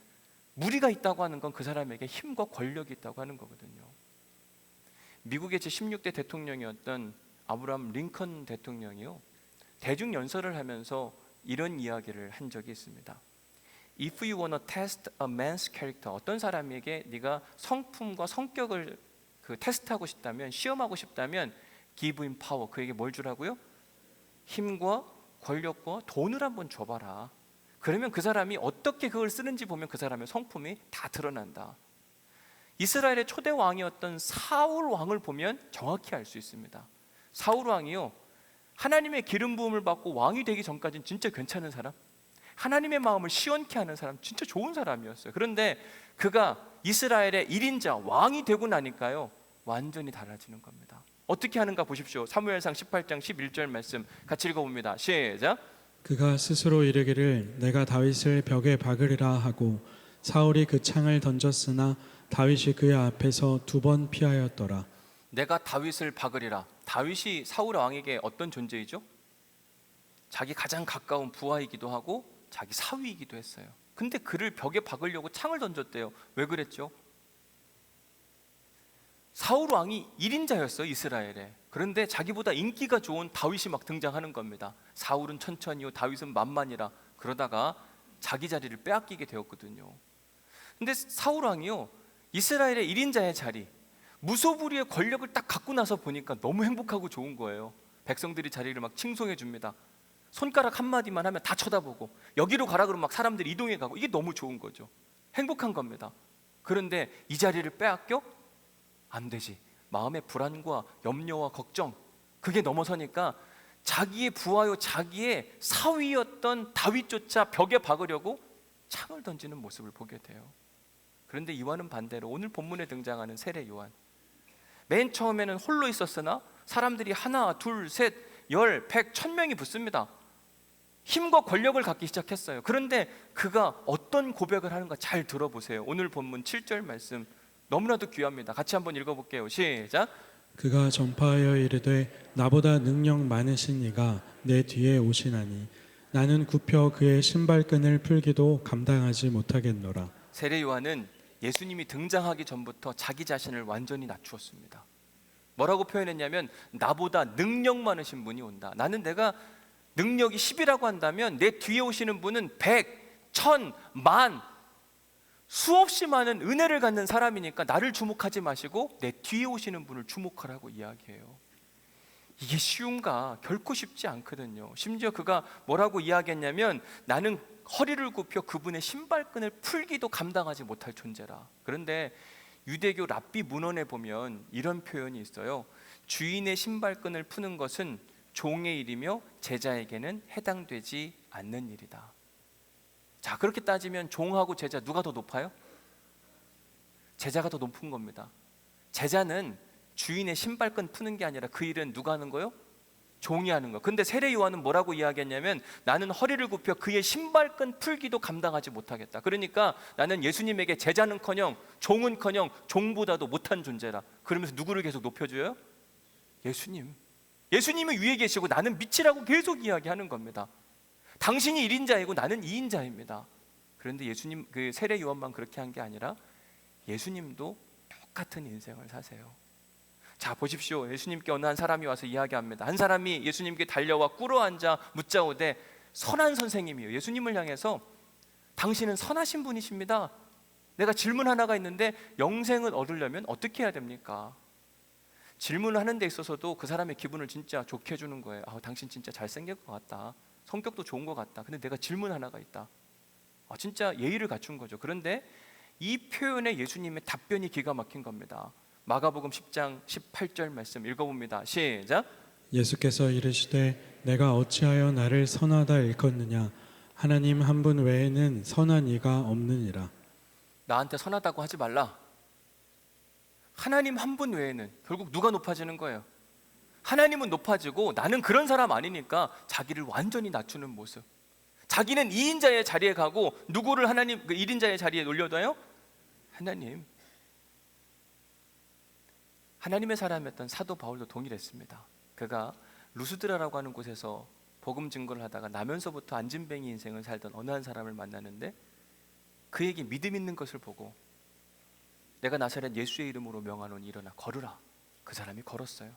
무리가 있다고 하는 건 그 사람에게 힘과 권력이 있다고 하는 거거든요. 미국의 제16대 대통령이었던 아브라함 링컨 대통령이요 대중연설을 하면서 이런 이야기를 한 적이 있습니다. If you wanna test a man's character, 어떤 사람에게 네가 성품과 성격을 테스트하고 싶다면, 시험하고 싶다면 give him power, 그에게 뭘 주라고요? 힘과 권력과 돈을 한번 줘봐라. 그러면 그 사람이 어떻게 그걸 쓰는지 보면 그 사람의 성품이 다 드러난다. 이스라엘의 초대 왕이었던 사울 왕을 보면 정확히 알 수 있습니다. 사울 왕이요 하나님의 기름 부음을 받고 왕이 되기 전까지는 진짜 괜찮은 사람, 하나님의 마음을 시원케 하는 사람, 진짜 좋은 사람이었어요. 그런데 그가 이스라엘의 1인자 왕이 되고 나니까요 완전히 달라지는 겁니다. 어떻게 하는가 보십시오. 사무엘상 18장 11절 말씀 같이 읽어봅니다. 시작. 그가 스스로 이르기를 내가 다윗을 벽에 박으리라 하고 사울이 그 창을 던졌으나 다윗이 그의 앞에서 2번 피하였더라. 내가 다윗을 박으리라. 다윗이 사울 왕에게 어떤 존재이죠? 자기 가장 가까운 부하이기도 하고 자기 사위이기도 했어요. 근데 그를 벽에 박으려고 창을 던졌대요. 왜 그랬죠? 사울 왕이 1인자였어요 이스라엘에. 그런데 자기보다 인기가 좋은 다윗이 막 등장하는 겁니다. 사울은 천천히요 다윗은 만만이라. 그러다가 자기 자리를 빼앗기게 되었거든요. 근데 사울 왕이요 이스라엘의 1인자의 자리, 무소불위의 권력을 딱 갖고 나서 보니까 너무 행복하고 좋은 거예요. 백성들이 자리를 막 칭송해 줍니다. 손가락 한마디만 하면 다 쳐다보고 여기로 가라 그러면 막 사람들이 이동해 가고 이게 너무 좋은 거죠. 행복한 겁니다. 그런데 이 자리를 빼앗겨? 안 되지. 마음의 불안과 염려와 걱정, 그게 넘어서니까 자기의 부하요 자기의 사위였던 다윗조차 벽에 박으려고 창을 던지는 모습을 보게 돼요. 그런데 이와는 반대로 오늘 본문에 등장하는 세례 요한, 맨 처음에는 홀로 있었으나 사람들이 하나, 둘, 셋, 열, 백, 1000명이 붙습니다. 힘과 권력을 갖기 시작했어요. 그런데 그가 어떤 고백을 하는가 잘 들어보세요. 오늘 본문 7절 말씀 너무나도 귀합니다. 같이 한번 읽어볼게요. 시작. 그가 전파하여 이르되 나보다 능력 많으신 이가 내 뒤에 오시나니 나는 굽혀 그의 신발끈을 풀기도 감당하지 못하겠노라. 세례 요한은 예수님이 등장하기 전부터 자기 자신을 완전히 낮추었습니다. 뭐라고 표현했냐면 나보다 능력 많으신 분이 온다. 나는 내가 능력이 10이라고 한다면 내 뒤에 오시는 분은 100, 1000, 만, 수없이 많은 은혜를 갖는 사람이니까 나를 주목하지 마시고 내 뒤에 오시는 분을 주목하라고 이야기해요. 이게 쉬운가? 결코 쉽지 않거든요. 심지어 그가 뭐라고 이야기했냐면 나는 허리를 굽혀 그분의 신발끈을 풀기도 감당하지 못할 존재라. 그런데 유대교 랍비 문헌에 보면 이런 표현이 있어요. 주인의 신발끈을 푸는 것은 종의 일이며 제자에게는 해당되지 않는 일이다. 자, 그렇게 따지면 종하고 제자 누가 더 높아요? 제자가 더 높은 겁니다. 제자는 주인의 신발끈 푸는 게 아니라 그 일은 누가 하는 거요? 종이 하는 거. 근데 세례 요한은 뭐라고 이야기했냐면 나는 허리를 굽혀 그의 신발끈 풀기도 감당하지 못하겠다. 그러니까 나는 예수님에게 제자는커녕 종은커녕 종보다도 못한 존재라. 그러면서 누구를 계속 높여줘요? 예수님. 예수님은 위에 계시고 나는 밑이라고 계속 이야기하는 겁니다. 당신이 1인자이고 나는 2인자입니다. 그런데 예수님, 그 세례 요한만 그렇게 한 게 아니라 예수님도 똑같은 인생을 사세요. 자, 보십시오. 예수님께 어느 한 사람이 와서 이야기합니다. 한 사람이 예수님께 달려와 꿇어앉아 묻자오되 선한 선생님이요, 예수님을 향해서 당신은 선하신 분이십니다. 내가 질문 하나가 있는데 영생을 얻으려면 어떻게 해야 됩니까? 질문을 하는 데 있어서도 그 사람의 기분을 진짜 좋게 해주는 거예요. 당신 진짜 잘생긴 것 같다, 성격도 좋은 것 같다. 근데 내가 질문 하나가 있다. 진짜 예의를 갖춘 거죠. 그런데 이 표현에 예수님의 답변이 기가 막힌 겁니다. 마가복음 10장 18절 말씀 읽어봅니다. 시작. 예수께서 이르시되 내가 어찌하여 나를 선하다 일컫느냐 하나님 한 분 외에는 선한 이가 없느니라. 나한테 선하다고 하지 말라. 하나님 한 분 외에는 결국 누가 높아지는 거예요? 하나님은 높아지고 나는 그런 사람 아니니까 자기를 완전히 낮추는 모습. 자기는 2인자의 자리에 가고 누구를 하나님 그 1인자의 자리에 올려둬요? 하나님. 하나님의 사람이었던 사도 바울도 동일했습니다. 그가 루스드라라고 하는 곳에서 복음 증거를 하다가 나면서부터 안진뱅이 인생을 살던 어느 한 사람을 만나는데 그에게 믿음 있는 것을 보고 내가 나사렛 예수의 이름으로 명하노니 일어나 걸으라. 그 사람이 걸었어요.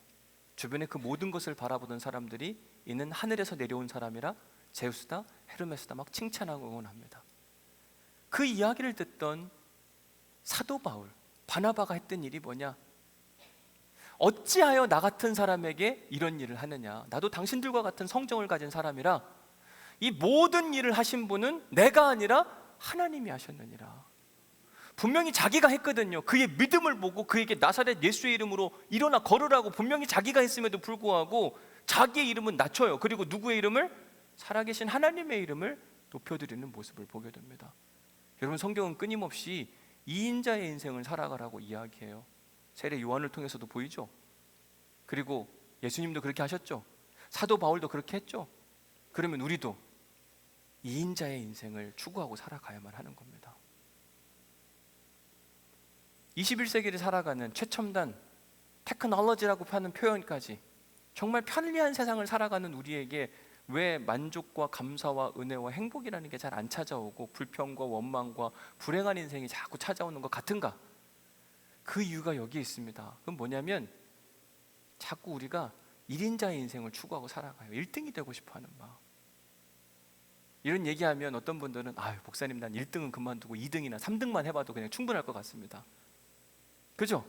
주변에 그 모든 것을 바라보던 사람들이 이는 하늘에서 내려온 사람이라 제우스다 헤르메스다 막 칭찬하고 응원합니다. 그 이야기를 듣던 사도 바울 바나바가 했던 일이 뭐냐? 어찌하여 나 같은 사람에게 이런 일을 하느냐? 나도 당신들과 같은 성정을 가진 사람이라 이 모든 일을 하신 분은 내가 아니라 하나님이 하셨느니라. 분명히 자기가 했거든요. 그의 믿음을 보고 그에게 나사렛 예수의 이름으로 일어나 걸으라고 분명히 자기가 했음에도 불구하고 자기의 이름은 낮춰요. 그리고 누구의 이름을? 살아계신 하나님의 이름을 높여드리는 모습을 보게 됩니다. 여러분, 성경은 끊임없이 2인자의 인생을 살아가라고 이야기해요. 세례 요한을 통해서도 보이죠. 그리고 예수님도 그렇게 하셨죠. 사도 바울도 그렇게 했죠. 그러면 우리도 2인자의 인생을 추구하고 살아가야만 하는 겁니다. 21세기를 살아가는 최첨단 테크놀로지라고 하는 표현까지 정말 편리한 세상을 살아가는 우리에게 왜 만족과 감사와 은혜와 행복이라는 게 잘 안 찾아오고 불평과 원망과 불행한 인생이 자꾸 찾아오는 것 같은가? 그 이유가 여기에 있습니다. 그건 뭐냐면 자꾸 우리가 1인자의 인생을 추구하고 살아가요. 1등이 되고 싶어하는 마음. 이런 얘기하면 어떤 분들은 목사님 난 1등은 그만두고 2등이나 3등만 해봐도 그냥 충분할 것 같습니다. 그죠?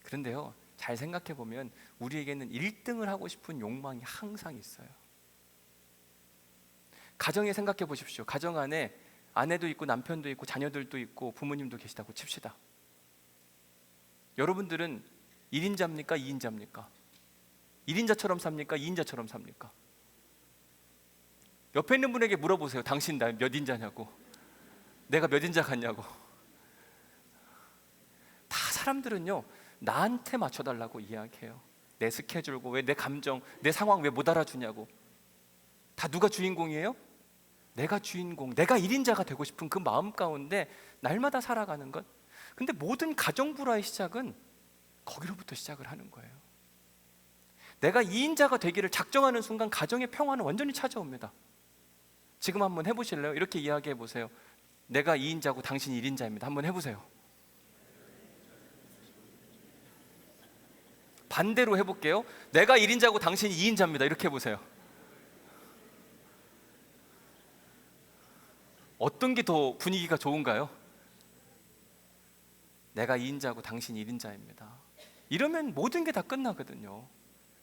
그런데요, 잘 생각해 보면 우리에게는 1등을 하고 싶은 욕망이 항상 있어요. 가정에 생각해 보십시오. 가정 안에 아내도 있고 남편도 있고 자녀들도 있고 부모님도 계시다고 칩시다. 여러분들은 1인자입니까? 2인자입니까? 1인자처럼 삽니까? 2인자처럼 삽니까? 옆에 있는 분에게 물어보세요. 당신 나 몇 인자냐고. 내가 몇 인자 같냐고. 다 사람들은요, 나한테 맞춰달라고 이야기해요. 내 스케줄고, 왜 내 감정, 내 상황 왜 못 알아주냐고. 다 누가 주인공이에요? 내가 주인공, 내가 1인자가 되고 싶은 그 마음 가운데 날마다 살아가는 것. 근데 모든 가정불화의 시작은 거기로부터 시작을 하는 거예요. 내가 2인자가 되기를 작정하는 순간 가정의 평화는 완전히 찾아옵니다. 지금 한번 해보실래요? 이렇게 이야기해 보세요. 내가 2인자고 당신 1인자입니다. 한번 해보세요. 반대로 해볼게요. 내가 1인자고 당신이 2인자입니다. 이렇게 해보세요. 어떤 게 더 분위기가 좋은가요? 내가 2인자고 당신 1인자입니다. 이러면 모든 게 다 끝나거든요.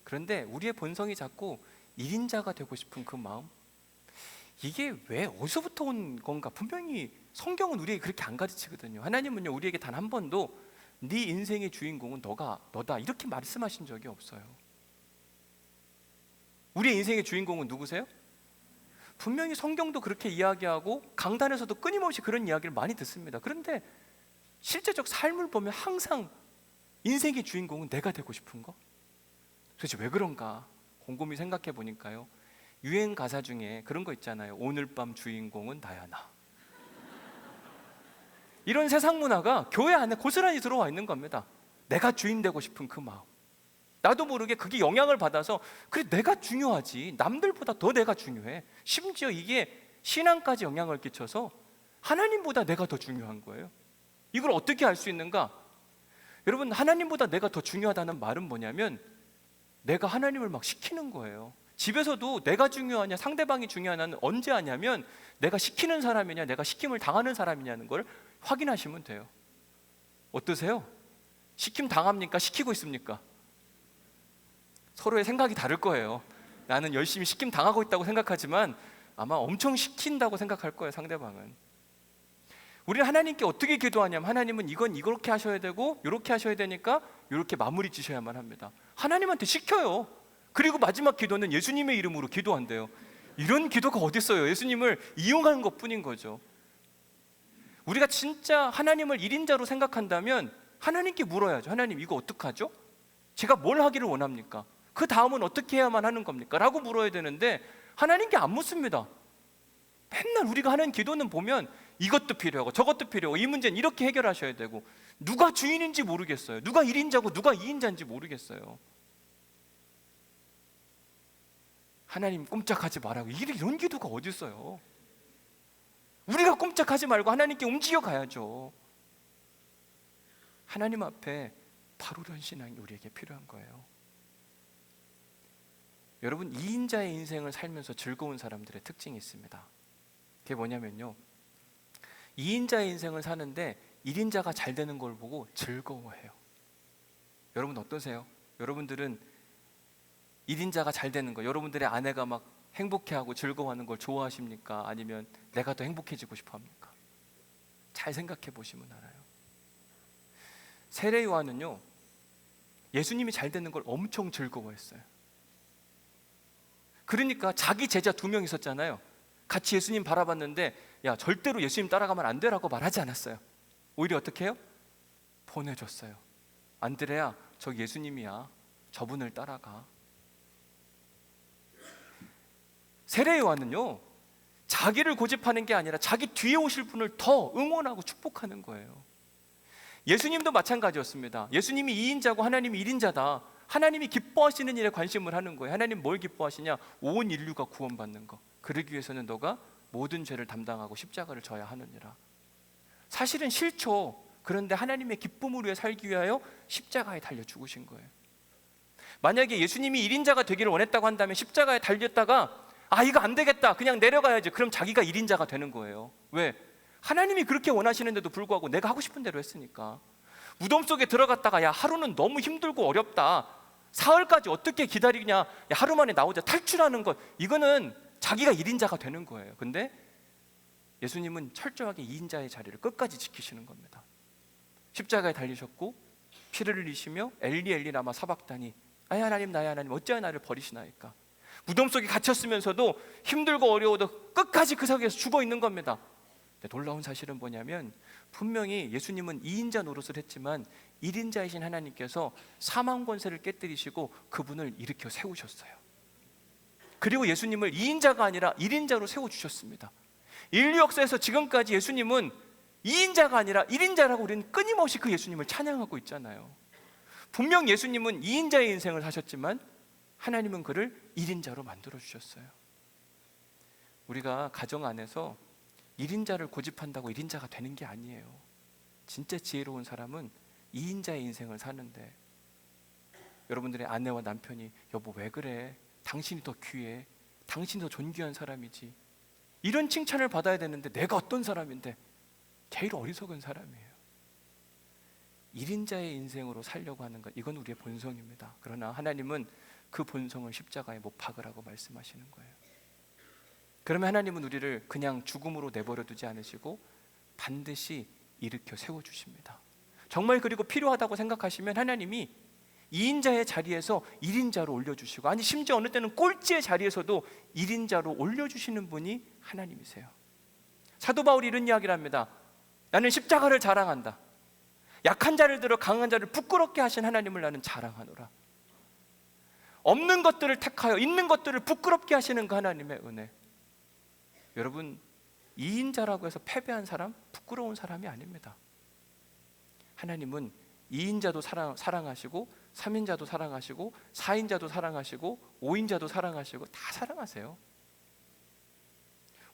그런데 우리의 본성이 자꾸 1인자가 되고 싶은 그 마음, 이게 왜 어디서부터 온 건가? 분명히 성경은 우리에게 그렇게 안 가르치거든요. 하나님은요, 우리에게 단 한 번도 네 인생의 주인공은 너다 이렇게 말씀하신 적이 없어요. 우리의 인생의 주인공은 누구세요? 분명히 성경도 그렇게 이야기하고 강단에서도 끊임없이 그런 이야기를 많이 듣습니다. 그런데 실제적 삶을 보면 항상 인생의 주인공은 내가 되고 싶은 거? 도대체 왜 그런가? 곰곰이 생각해 보니까요, 유행 가사 중에 그런 거 있잖아요. 오늘 밤 주인공은 나야 나. 이런 세상 문화가 교회 안에 고스란히 들어와 있는 겁니다. 내가 주인 되고 싶은 그 마음, 나도 모르게 그게 영향을 받아서 그래, 내가 중요하지, 남들보다 더 내가 중요해. 심지어 이게 신앙까지 영향을 끼쳐서 하나님보다 내가 더 중요한 거예요. 이걸 어떻게 알 수 있는가? 여러분, 하나님보다 내가 더 중요하다는 말은 뭐냐면 내가 하나님을 막 시키는 거예요. 집에서도 내가 중요하냐 상대방이 중요하냐는 언제 하냐면 내가 시키는 사람이냐 내가 시킴을 당하는 사람이냐는 걸 확인하시면 돼요. 어떠세요? 시킴 당합니까? 시키고 있습니까? 서로의 생각이 다를 거예요. 나는 열심히 시킴 당하고 있다고 생각하지만 아마 엄청 시킨다고 생각할 거예요, 상대방은. 우리는 하나님께 어떻게 기도하냐면 하나님은 이건 이렇게 하셔야 되고 이렇게 하셔야 되니까 이렇게 마무리 지셔야만 합니다. 하나님한테 시켜요. 그리고 마지막 기도는 예수님의 이름으로 기도한대요. 이런 기도가 어디 있어요? 예수님을 이용하는 것뿐인 거죠. 우리가 진짜 하나님을 1인자로 생각한다면 하나님께 물어야죠. 하나님, 이거 어떡하죠? 제가 뭘 하기를 원합니까? 그 다음은 어떻게 해야만 하는 겁니까? 라고 물어야 되는데 하나님께 안 묻습니다. 맨날 우리가 하는 기도는 보면 이것도 필요하고 저것도 필요하고 이 문제는 이렇게 해결하셔야 되고, 누가 주인인지 모르겠어요. 누가 1인자고 누가 2인자인지 모르겠어요. 하나님 꼼짝하지 말라고, 이런 기도가 어디 있어요? 우리가 꼼짝하지 말고 하나님께 움직여 가야죠. 하나님 앞에 바로 이런 신앙이 우리에게 필요한 거예요. 여러분, 2인자의 인생을 살면서 즐거운 사람들의 특징이 있습니다. 그게 뭐냐면요, 2인자의 인생을 사는데 1인자가 잘 되는 걸 보고 즐거워해요. 여러분 어떠세요? 여러분들은 1인자가 잘 되는 거, 여러분들의 아내가 막 행복해하고 즐거워하는 걸 좋아하십니까? 아니면 내가 더 행복해지고 싶어 합니까? 잘 생각해 보시면 알아요. 세례 요한은요, 예수님이 잘 되는 걸 엄청 즐거워했어요. 그러니까 자기 제자 2명 있었잖아요. 같이 예수님 바라봤는데 야, 절대로 예수님 따라가면 안 되라고 말하지 않았어요. 오히려 어떻게 해요? 보내줬어요. 안드레야, 저 예수님이야. 저분을 따라가. 세례 요한은요, 자기를 고집하는 게 아니라 자기 뒤에 오실 분을 더 응원하고 축복하는 거예요. 예수님도 마찬가지였습니다. 예수님이 2인자고 하나님이 1인자다. 하나님이 기뻐하시는 일에 관심을 하는 거예요. 하나님 뭘 기뻐하시냐? 온 인류가 구원받는 거. 그러기 위해서는 너가 모든 죄를 담당하고 십자가를 져야 하느니라. 사실은 싫죠. 그런데 하나님의 기쁨을 위해 살기 위하여 십자가에 달려 죽으신 거예요. 만약에 예수님이 1인자가 되기를 원했다고 한다면 십자가에 달렸다가 이거 안 되겠다, 그냥 내려가야지. 그럼 자기가 1인자가 되는 거예요. 왜? 하나님이 그렇게 원하시는데도 불구하고 내가 하고 싶은 대로 했으니까. 무덤 속에 들어갔다가 야 하루는 너무 힘들고 어렵다, 사흘까지 어떻게 기다리냐, 야, 하루 만에 나오자, 탈출하는 것, 이거는 자기가 1인자가 되는 거예요. 근데 예수님은 철저하게 2인자의 자리를 끝까지 지키시는 겁니다. 십자가에 달리셨고 피를 흘리시며 엘리 엘리 라마 사박다니, 나의 하나님 나의 하나님 어찌하여 나를 버리시나이까. 무덤 속에 갇혔으면서도 힘들고 어려워도 끝까지 그 자리에서 죽어 있는 겁니다. 근데 놀라운 사실은 뭐냐면 분명히 예수님은 2인자 노릇을 했지만 1인자이신 하나님께서 사망 권세를 깨뜨리시고 그분을 일으켜 세우셨어요. 그리고 예수님을 2인자가 아니라 1인자로 세워주셨습니다. 인류 역사에서 지금까지 예수님은 2인자가 아니라 1인자라고 우리는 끊임없이 그 예수님을 찬양하고 있잖아요. 분명 예수님은 2인자의 인생을 사셨지만 하나님은 그를 1인자로 만들어주셨어요. 우리가 가정 안에서 1인자를 고집한다고 1인자가 되는 게 아니에요. 진짜 지혜로운 사람은 2인자의 인생을 사는데, 여러분들의 아내와 남편이 여보 왜 그래? 당신이 더 귀해. 당신이 더 존귀한 사람이지. 이런 칭찬을 받아야 되는데 내가 어떤 사람인데? 제일 어리석은 사람이에요. 1인자의 인생으로 살려고 하는 것, 이건 우리의 본성입니다. 그러나 하나님은 그 본성을 십자가에 못 박으라고 말씀하시는 거예요. 그러면 하나님은 우리를 그냥 죽음으로 내버려 두지 않으시고 반드시 일으켜 세워주십니다. 정말 그리고 필요하다고 생각하시면 하나님이 2인자의 자리에서 1인자로 올려주시고, 아니 심지어 어느 때는 꼴찌의 자리에서도 1인자로 올려주시는 분이 하나님이세요. 사도 바울이 이런 이야기를 합니다. 나는 십자가를 자랑한다. 약한 자를 들어 강한 자를 부끄럽게 하신 하나님을 나는 자랑하노라. 없는 것들을 택하여 있는 것들을 부끄럽게 하시는 그 하나님의 은혜. 여러분, 2인자라고 해서 패배한 사람, 부끄러운 사람이 아닙니다. 하나님은 2인자도 사랑하시고 3인자도 사랑하시고 4인자도 사랑하시고 5인자도 사랑하시고 다 사랑하세요.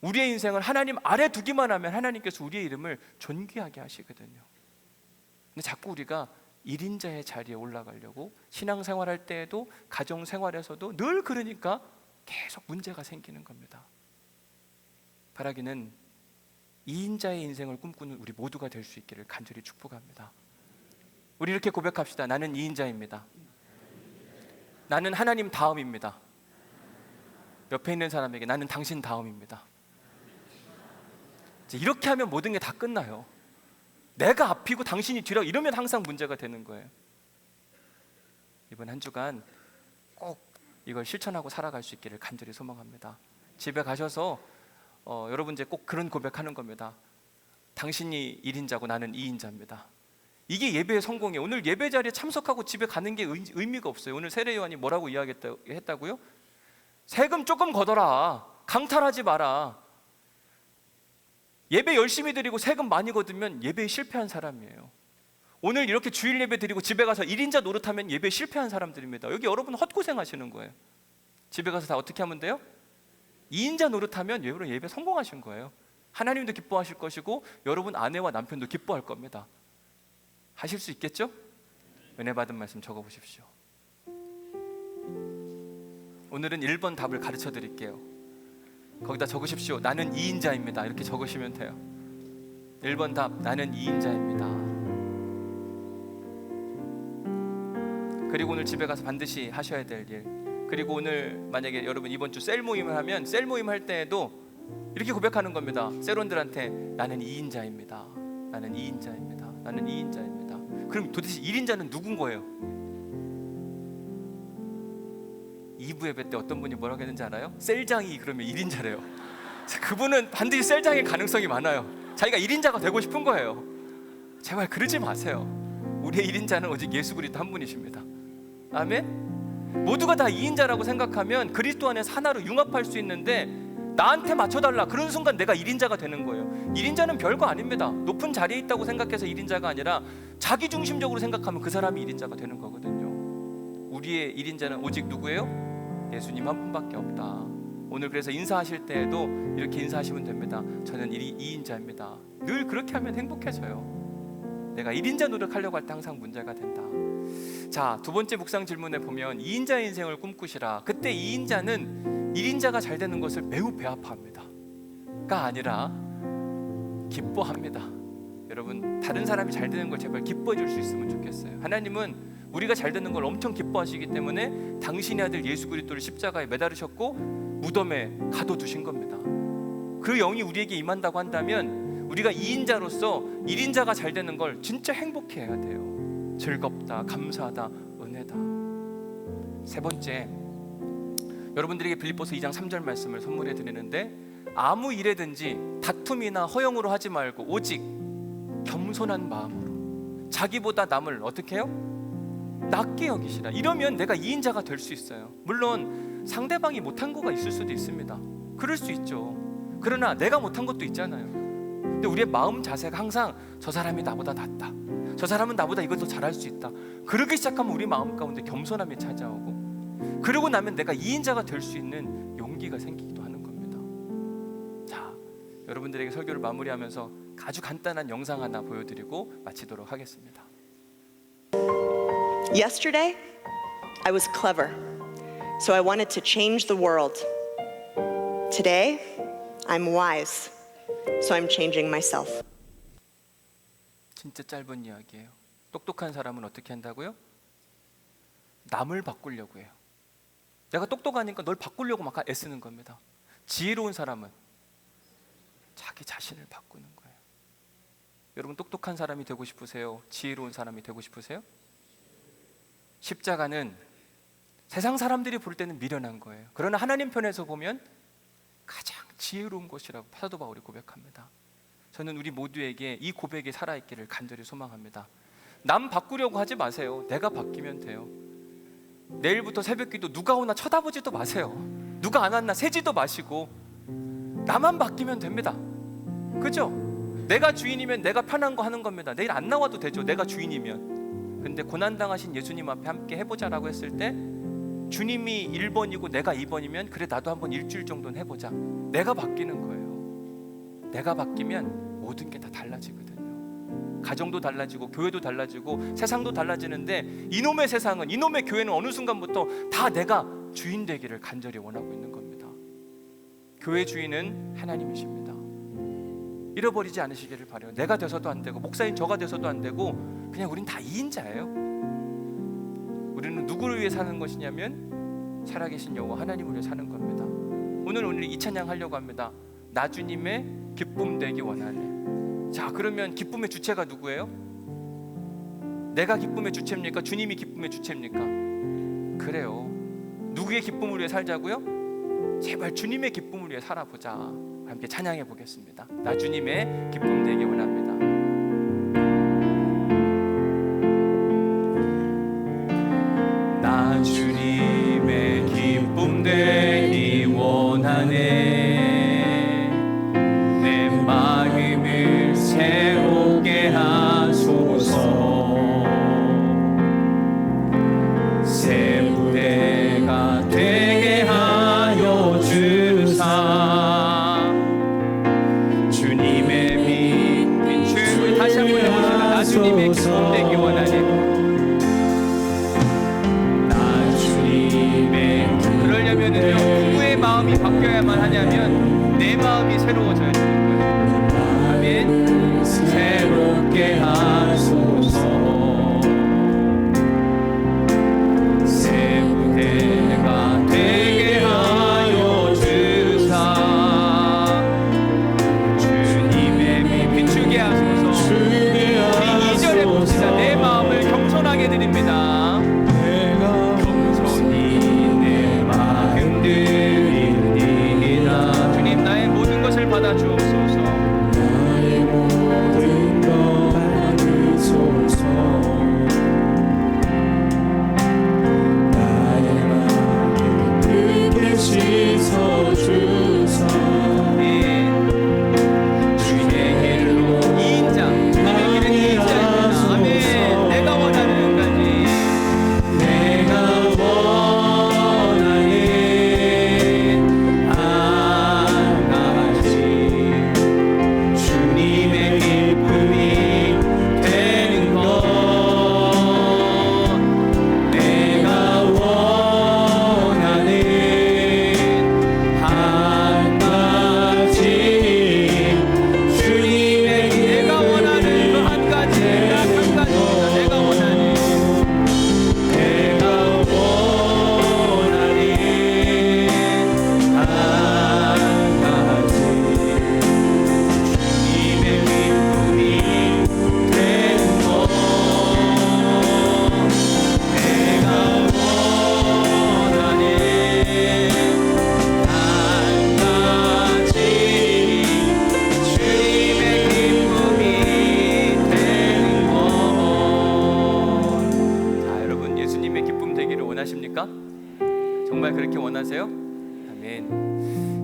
우리의 인생을 하나님 아래 두기만 하면 하나님께서 우리의 이름을 존귀하게 하시거든요. 근데 자꾸 우리가 1인자의 자리에 올라가려고 신앙생활할 때에도 가정생활에서도 늘 그러니까 계속 문제가 생기는 겁니다. 바라기는 2인자의 인생을 꿈꾸는 우리 모두가 될 수 있기를 간절히 축복합니다. 우리 이렇게 고백합시다. 나는 2인자입니다. 나는 하나님 다음입니다. 옆에 있는 사람에게 나는 당신 다음입니다. 이렇게 하면 모든 게 다 끝나요. 내가 앞이고 당신이 뒤라고 이러면 항상 문제가 되는 거예요. 이번 한 주간 꼭 이걸 실천하고 살아갈 수 있기를 간절히 소망합니다. 집에 가셔서 여러분 이제 꼭 그런 고백하는 겁니다. 당신이 1인자고 나는 2인자입니다. 이게 예배의 성공이에요. 오늘 예배 자리에 참석하고 집에 가는 게 의미가 없어요. 오늘 세례요한이 뭐라고 이야기했다고요? 세금 조금 걷어라. 강탈하지 마라. 예배 열심히 드리고 세금 많이 거두면 예배에 실패한 사람이에요. 오늘 이렇게 주일 예배 드리고 집에 가서 1인자 노릇하면 예배에 실패한 사람들입니다. 여기 여러분 헛고생 하시는 거예요. 집에 가서 다 어떻게 하면 돼요? 2인자 노릇하면 여러분 예배 성공하신 거예요. 하나님도 기뻐하실 것이고 여러분 아내와 남편도 기뻐할 겁니다. 하실 수 있겠죠? 은혜 받은 말씀 적어보십시오. 오늘은 1번 답을 가르쳐 드릴게요. 거기다 적으십시오. 나는 2인자입니다. 이렇게 적으시면 돼요. 1번 답, 나는 2인자입니다. 그리고 오늘 집에 가서 반드시 하셔야 될 일, 그리고 오늘 만약에 여러분 이번 주 셀 모임을 하면 셀 모임 할 때에도 이렇게 고백하는 겁니다. 셀원들한테 나는 2인자입니다. 나는 2인자입니다. 나는 2인자입니다. 그럼 도대체 1인자는 누군 거예요? 2부 예배 때 어떤 분이 뭐라고 했는지 알아요? 셀장이 그러면 1인자래요. 그분은 반드시 셀장일 가능성이 많아요. 자기가 1인자가 되고 싶은 거예요. 제발 그러지 마세요. 우리의 1인자는 오직 예수 그리스도 한 분이십니다. 아멘? 모두가 다 2인자라고 생각하면 그리스도 안에서 하나로 융합할 수 있는데 나한테 맞춰달라 그런 순간 내가 1인자가 되는 거예요. 1인자는 별거 아닙니다. 높은 자리에 있다고 생각해서 1인자가 아니라 자기중심적으로 생각하면 그 사람이 1인자가 되는 거거든요. 우리의 1인자는 오직 누구예요? 예수님 한 분밖에 없다. 오늘 그래서 인사하실 때에도 이렇게 인사하시면 됩니다. 저는 2인자입니다. 늘 그렇게 하면 행복해져요. 내가 1인자 노력하려고 할 때 항상 문제가 된다. 자, 두 번째 묵상 질문에 보면 2인자 인생을 꿈꾸시라. 그때 2인자는 1인자가 잘 되는 것을 매우 배아파합니다. 가 아니라 기뻐합니다. 여러분, 다른 사람이 잘 되는 걸 제발 기뻐해 줄 수 있으면 좋겠어요. 하나님은 우리가 잘 되는 걸 엄청 기뻐하시기 때문에 당신의 아들 예수 그리스도를 십자가에 매달으셨고 무덤에 가둬두신 겁니다. 그 영이 우리에게 임한다고 한다면 우리가 2인자로서 1인자가 잘 되는 걸 진짜 행복해해야 돼요. 즐겁다, 감사하다, 은혜다. 세 번째, 여러분들에게 빌립보서 2장 3절 말씀을 선물해 드리는데, 아무 일에든지 다툼이나 허영으로 하지 말고 오직 겸손한 마음으로 자기보다 남을 어떻게 해요? 낮게 여기시라. 이러면 내가 2인자가 될 수 있어요. 물론 상대방이 못한 거가 있을 수도 있습니다. 그럴 수 있죠. 그러나 내가 못한 것도 있잖아요. 근데 우리의 마음 자세가 항상 저 사람이 나보다 낫다, 저 사람은 나보다 이것도 잘할 수 있다, 그러기 시작하면 우리 마음 가운데 겸손함이 찾아오고, 그러고 나면 내가 2인자가 될 수 있는 용기가 생기기도 하는 겁니다. 자, 여러분들에게 설교를 마무리하면서 아주 간단한 영상 하나 보여드리고 마치도록 하겠습니다. Yesterday, I was clever, so I wanted to change the world. Today, I'm wise, so I'm changing myself. 진짜 짧은 이야기예요. 똑똑한 사람은 어떻게 한다고요? 남을 바꾸려고 해요. 내가 똑똑하니까 널 바꾸려고 막 애쓰는 겁니다. 지혜로운 사람은 자기 자신을 바꾸는 거예요. 여러분, 똑똑한 사람이 되고 싶으세요? 지혜로운 사람이 되고 싶으세요? 십자가는 세상 사람들이 볼 때는 미련한 거예요. 그러나 하나님 편에서 보면 가장 지혜로운 것이라고 사도 바울이 고백합니다. 저는 우리 모두에게 이 고백이 살아있기를 간절히 소망합니다. 남 바꾸려고 하지 마세요. 내가 바뀌면 돼요. 내일부터 새벽기도 누가 오나 쳐다보지도 마세요. 누가 안 왔나 세지도 마시고 나만 바뀌면 됩니다. 그죠? 내가 주인이면 내가 편한 거 하는 겁니다. 내일 안 나와도 되죠, 내가 주인이면. 근데 고난당하신 예수님 앞에 함께 해보자라고 했을 때 주님이 1번이고 내가 2번이면 그래 나도 한번 일주일 정도는 해보자. 내가 바뀌는 거예요. 내가 바뀌면 모든 게 다 달라지거든요. 가정도 달라지고 교회도 달라지고 세상도 달라지는데, 이놈의 세상은, 이놈의 교회는 어느 순간부터 다 내가 주인 되기를 간절히 원하고 있는 겁니다. 교회 주인은 하나님이십니다. 잃어버리지 않으시기를 바라요. 내가 돼서도 안 되고 목사인 저가 돼서도 안 되고 그냥 우린 다 2인자예요. 우리는 누구를 위해 사는 것이냐면 살아계신 여호와 하나님을 위해 사는 겁니다. 오늘 이 찬양 하려고 합니다. 나 주님의 기쁨 되기 원하네. 자, 그러면 기쁨의 주체가 누구예요? 내가 기쁨의 주체입니까? 주님이 기쁨의 주체입니까? 그래요. 누구의 기쁨을 위해 살자고요? 제발 주님의 기쁨을 위해 살아보자. 함께 찬양해 보겠습니다. 나 주님의 기쁨 되기 원합니다. 나 주님의 기쁨 되기 원하네. 내 마음을 새롭게 하소서. 새 무대가 되게 하여 주사. 주님의 빛을 다시 한번 해보시다. 나 주님의 기쁨 되기 원하네. 그러려면은요, 누구의 마음이 바뀌어야만 하냐면 내 마음이 새로워져야 되는 거예요. 아멘. 새롭게 하소서. 새 무대가 되게 하여 주사. 주님의 빛 비추게 하소서. 우리 2절에 봅시다. 내 마음을 겸손하게 드립니다. 주님, 나의 모든 것을 받아 주옵소서. 나의 모든 것 받으소서.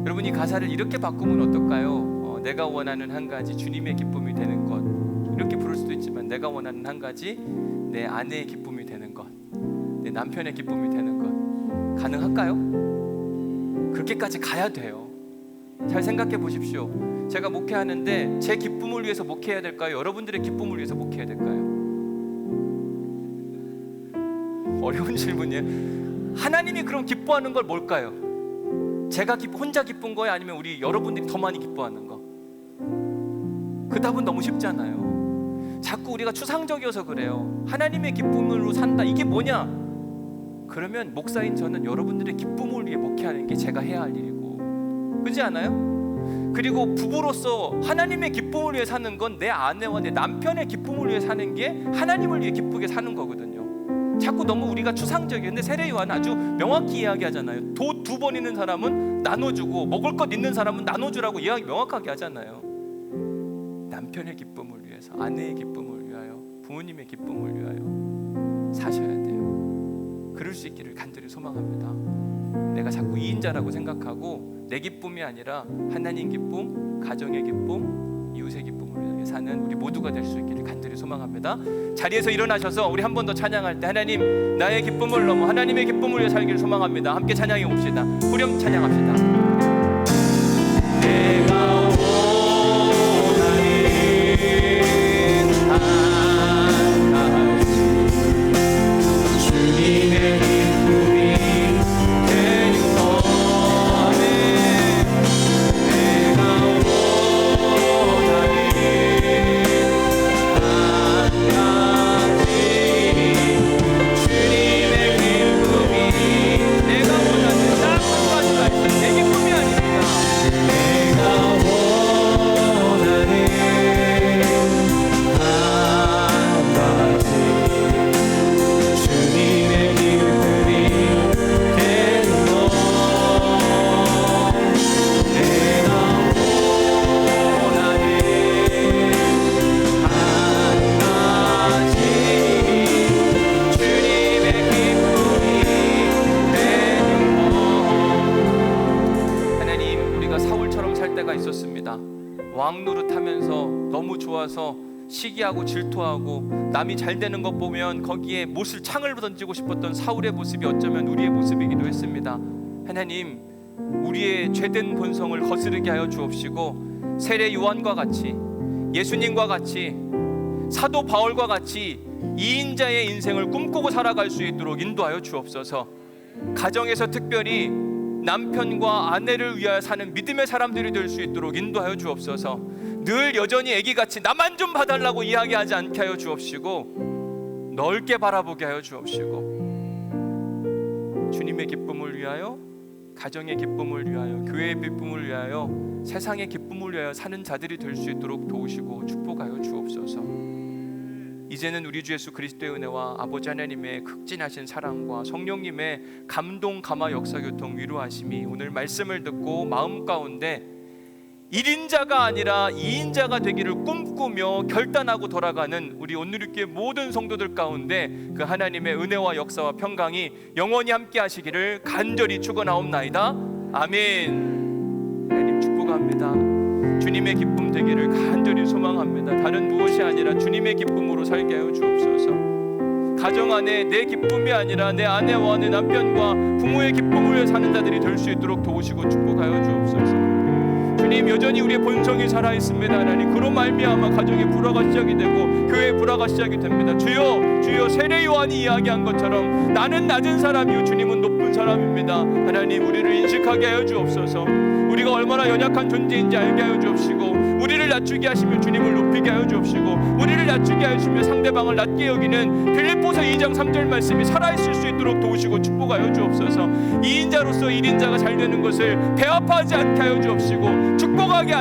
여러분, 이 가사를 이렇게 바꾸면 어떨까요? 내가 원하는 한 가지 주님의 기쁨이 되는 것, 이렇게 부를 수도 있지만 내가 원하는 한 가지 내 아내의 기쁨이 되는 것, 내 남편의 기쁨이 되는 것. 가능할까요? 그렇게까지 가야 돼요. 잘 생각해 보십시오. 제가 목회하는데 제 기쁨을 위해서 목회해야 될까요? 여러분들의 기쁨을 위해서 목회해야 될까요? 어려운 질문이에요. 하나님이 그럼 기뻐하는 걸 뭘까요? 제가 혼자 기쁜 거예요? 아니면 우리 여러분들이 더 많이 기뻐하는 거? 그 답은 너무 쉽잖아요. 자꾸 우리가 추상적이어서 그래요. 하나님의 기쁨으로 산다, 이게 뭐냐? 그러면 목사인 저는 여러분들의 기쁨을 위해 목회하는 게 제가 해야 할 일이고, 그렇지 않아요? 그리고 부부로서 하나님의 기쁨을 위해 사는 건 내 아내와 내 남편의 기쁨을 위해 사는 게 하나님을 위해 기쁘게 사는 거거든요. 자꾸 너무 우리가 추상적이에요. 근데 세례 요한은 아주 명확히 이야기하잖아요. 도 2번 있는 사람은 나눠주고 먹을 것 있는 사람은 나눠주라고 이야기 명확하게 하잖아요. 남편의 기쁨을 위해서, 아내의 기쁨을 위하여, 부모님의 기쁨을 위하여 사셔야 돼요. 그럴 수 있기를 간절히 소망합니다. 내가 자꾸 2인자라고 생각하고 내 기쁨이 아니라 하나님 기쁨, 가정의 기쁨, 이웃의 기쁨을 위해 사는 우리 모두가 될 수 있기를 간절히 소망합니다. 자리에서 일어나셔서 우리 한 번 더 찬양할 때, 하나님, 나의 기쁨을 넘어 하나님의 기쁨을 위해 살기를 소망합니다. 함께 찬양해 봅시다. 후렴 찬양합시다. 내가 왕노릇하면서 너무 좋아서 시기하고 질투하고 남이 잘 되는 것 보면 거기에 못을 창을 던지고 싶었던 사울의 모습이 어쩌면 우리의 모습이기도 했습니다. 하나님, 우리의 죄된 본성을 거스르게 하여 주옵시고 세례 요한과 같이, 예수님과 같이, 사도 바울과 같이 2인자의 인생을 꿈꾸고 살아갈 수 있도록 인도하여 주옵소서. 가정에서 특별히 남편과 아내를 위하여 사는 믿음의 사람들이 될 수 있도록 인도하여 주옵소서. 늘 여전히 애기같이 나만 좀 봐달라고 이야기하지 않게 하여 주옵시고, 넓게 바라보게 하여 주옵시고, 주님의 기쁨을 위하여, 가정의 기쁨을 위하여, 교회의 기쁨을 위하여, 세상의 기쁨을 위하여 사는 자들이 될 수 있도록 도우시고 축복하여 주옵소서. 이제는 우리 주 예수 그리스도의 은혜와 아버지 하나님의 극진하신 사랑과 성령님의 감동, 감화, 역사, 교통, 위로하심이 오늘 말씀을 듣고 마음 가운데 1인자가 아니라 2인자가 되기를 꿈꾸며 결단하고 돌아가는 우리 온누리교회 모든 성도들 가운데 그 하나님의 은혜와 역사와 평강이 영원히 함께 하시기를 간절히 축원하옵나이다. 아멘. 하나님 축복합니다. 주님의 기쁨 되기를 간절히 소망합니다. 다른 무엇이 아니라 주님의 기쁨으로 살게 하여 주옵소서. 가정 안에 내 기쁨이 아니라 내 아내와 내 남편과 부모의 기쁨을 위해 사는 자들이 될 수 있도록 도우시고 축복하여 주옵소서. 주님, 여전히 우리의 본성이 살아있습니다. 하나님, 그로 말미암아 가정의 불화가 시작이 되고 교회의 불화가 시작이 됩니다. 주여, 주여, 세례 요한이 이야기한 것처럼 나는 낮은 사람이요 주님은 높은 사람입니다. 하나님, 우리를 인식하게 하여 주옵소서. 우리가 얼마나 연약한 존재인지 알게 하여 주옵시고, 우리를 낮추게 하시며 주님을 높이게 하여 주옵시고, 우리를 낮추게 하시며 상대방을 낮게 여기는 빌립보서 2장 3절 말씀이 살아있을 수 있도록 도우시고 축복하여 주옵소서. 2인자로서 1인자가 잘 되는 것을 배아파하지 않게 하여 주옵시고 축복하게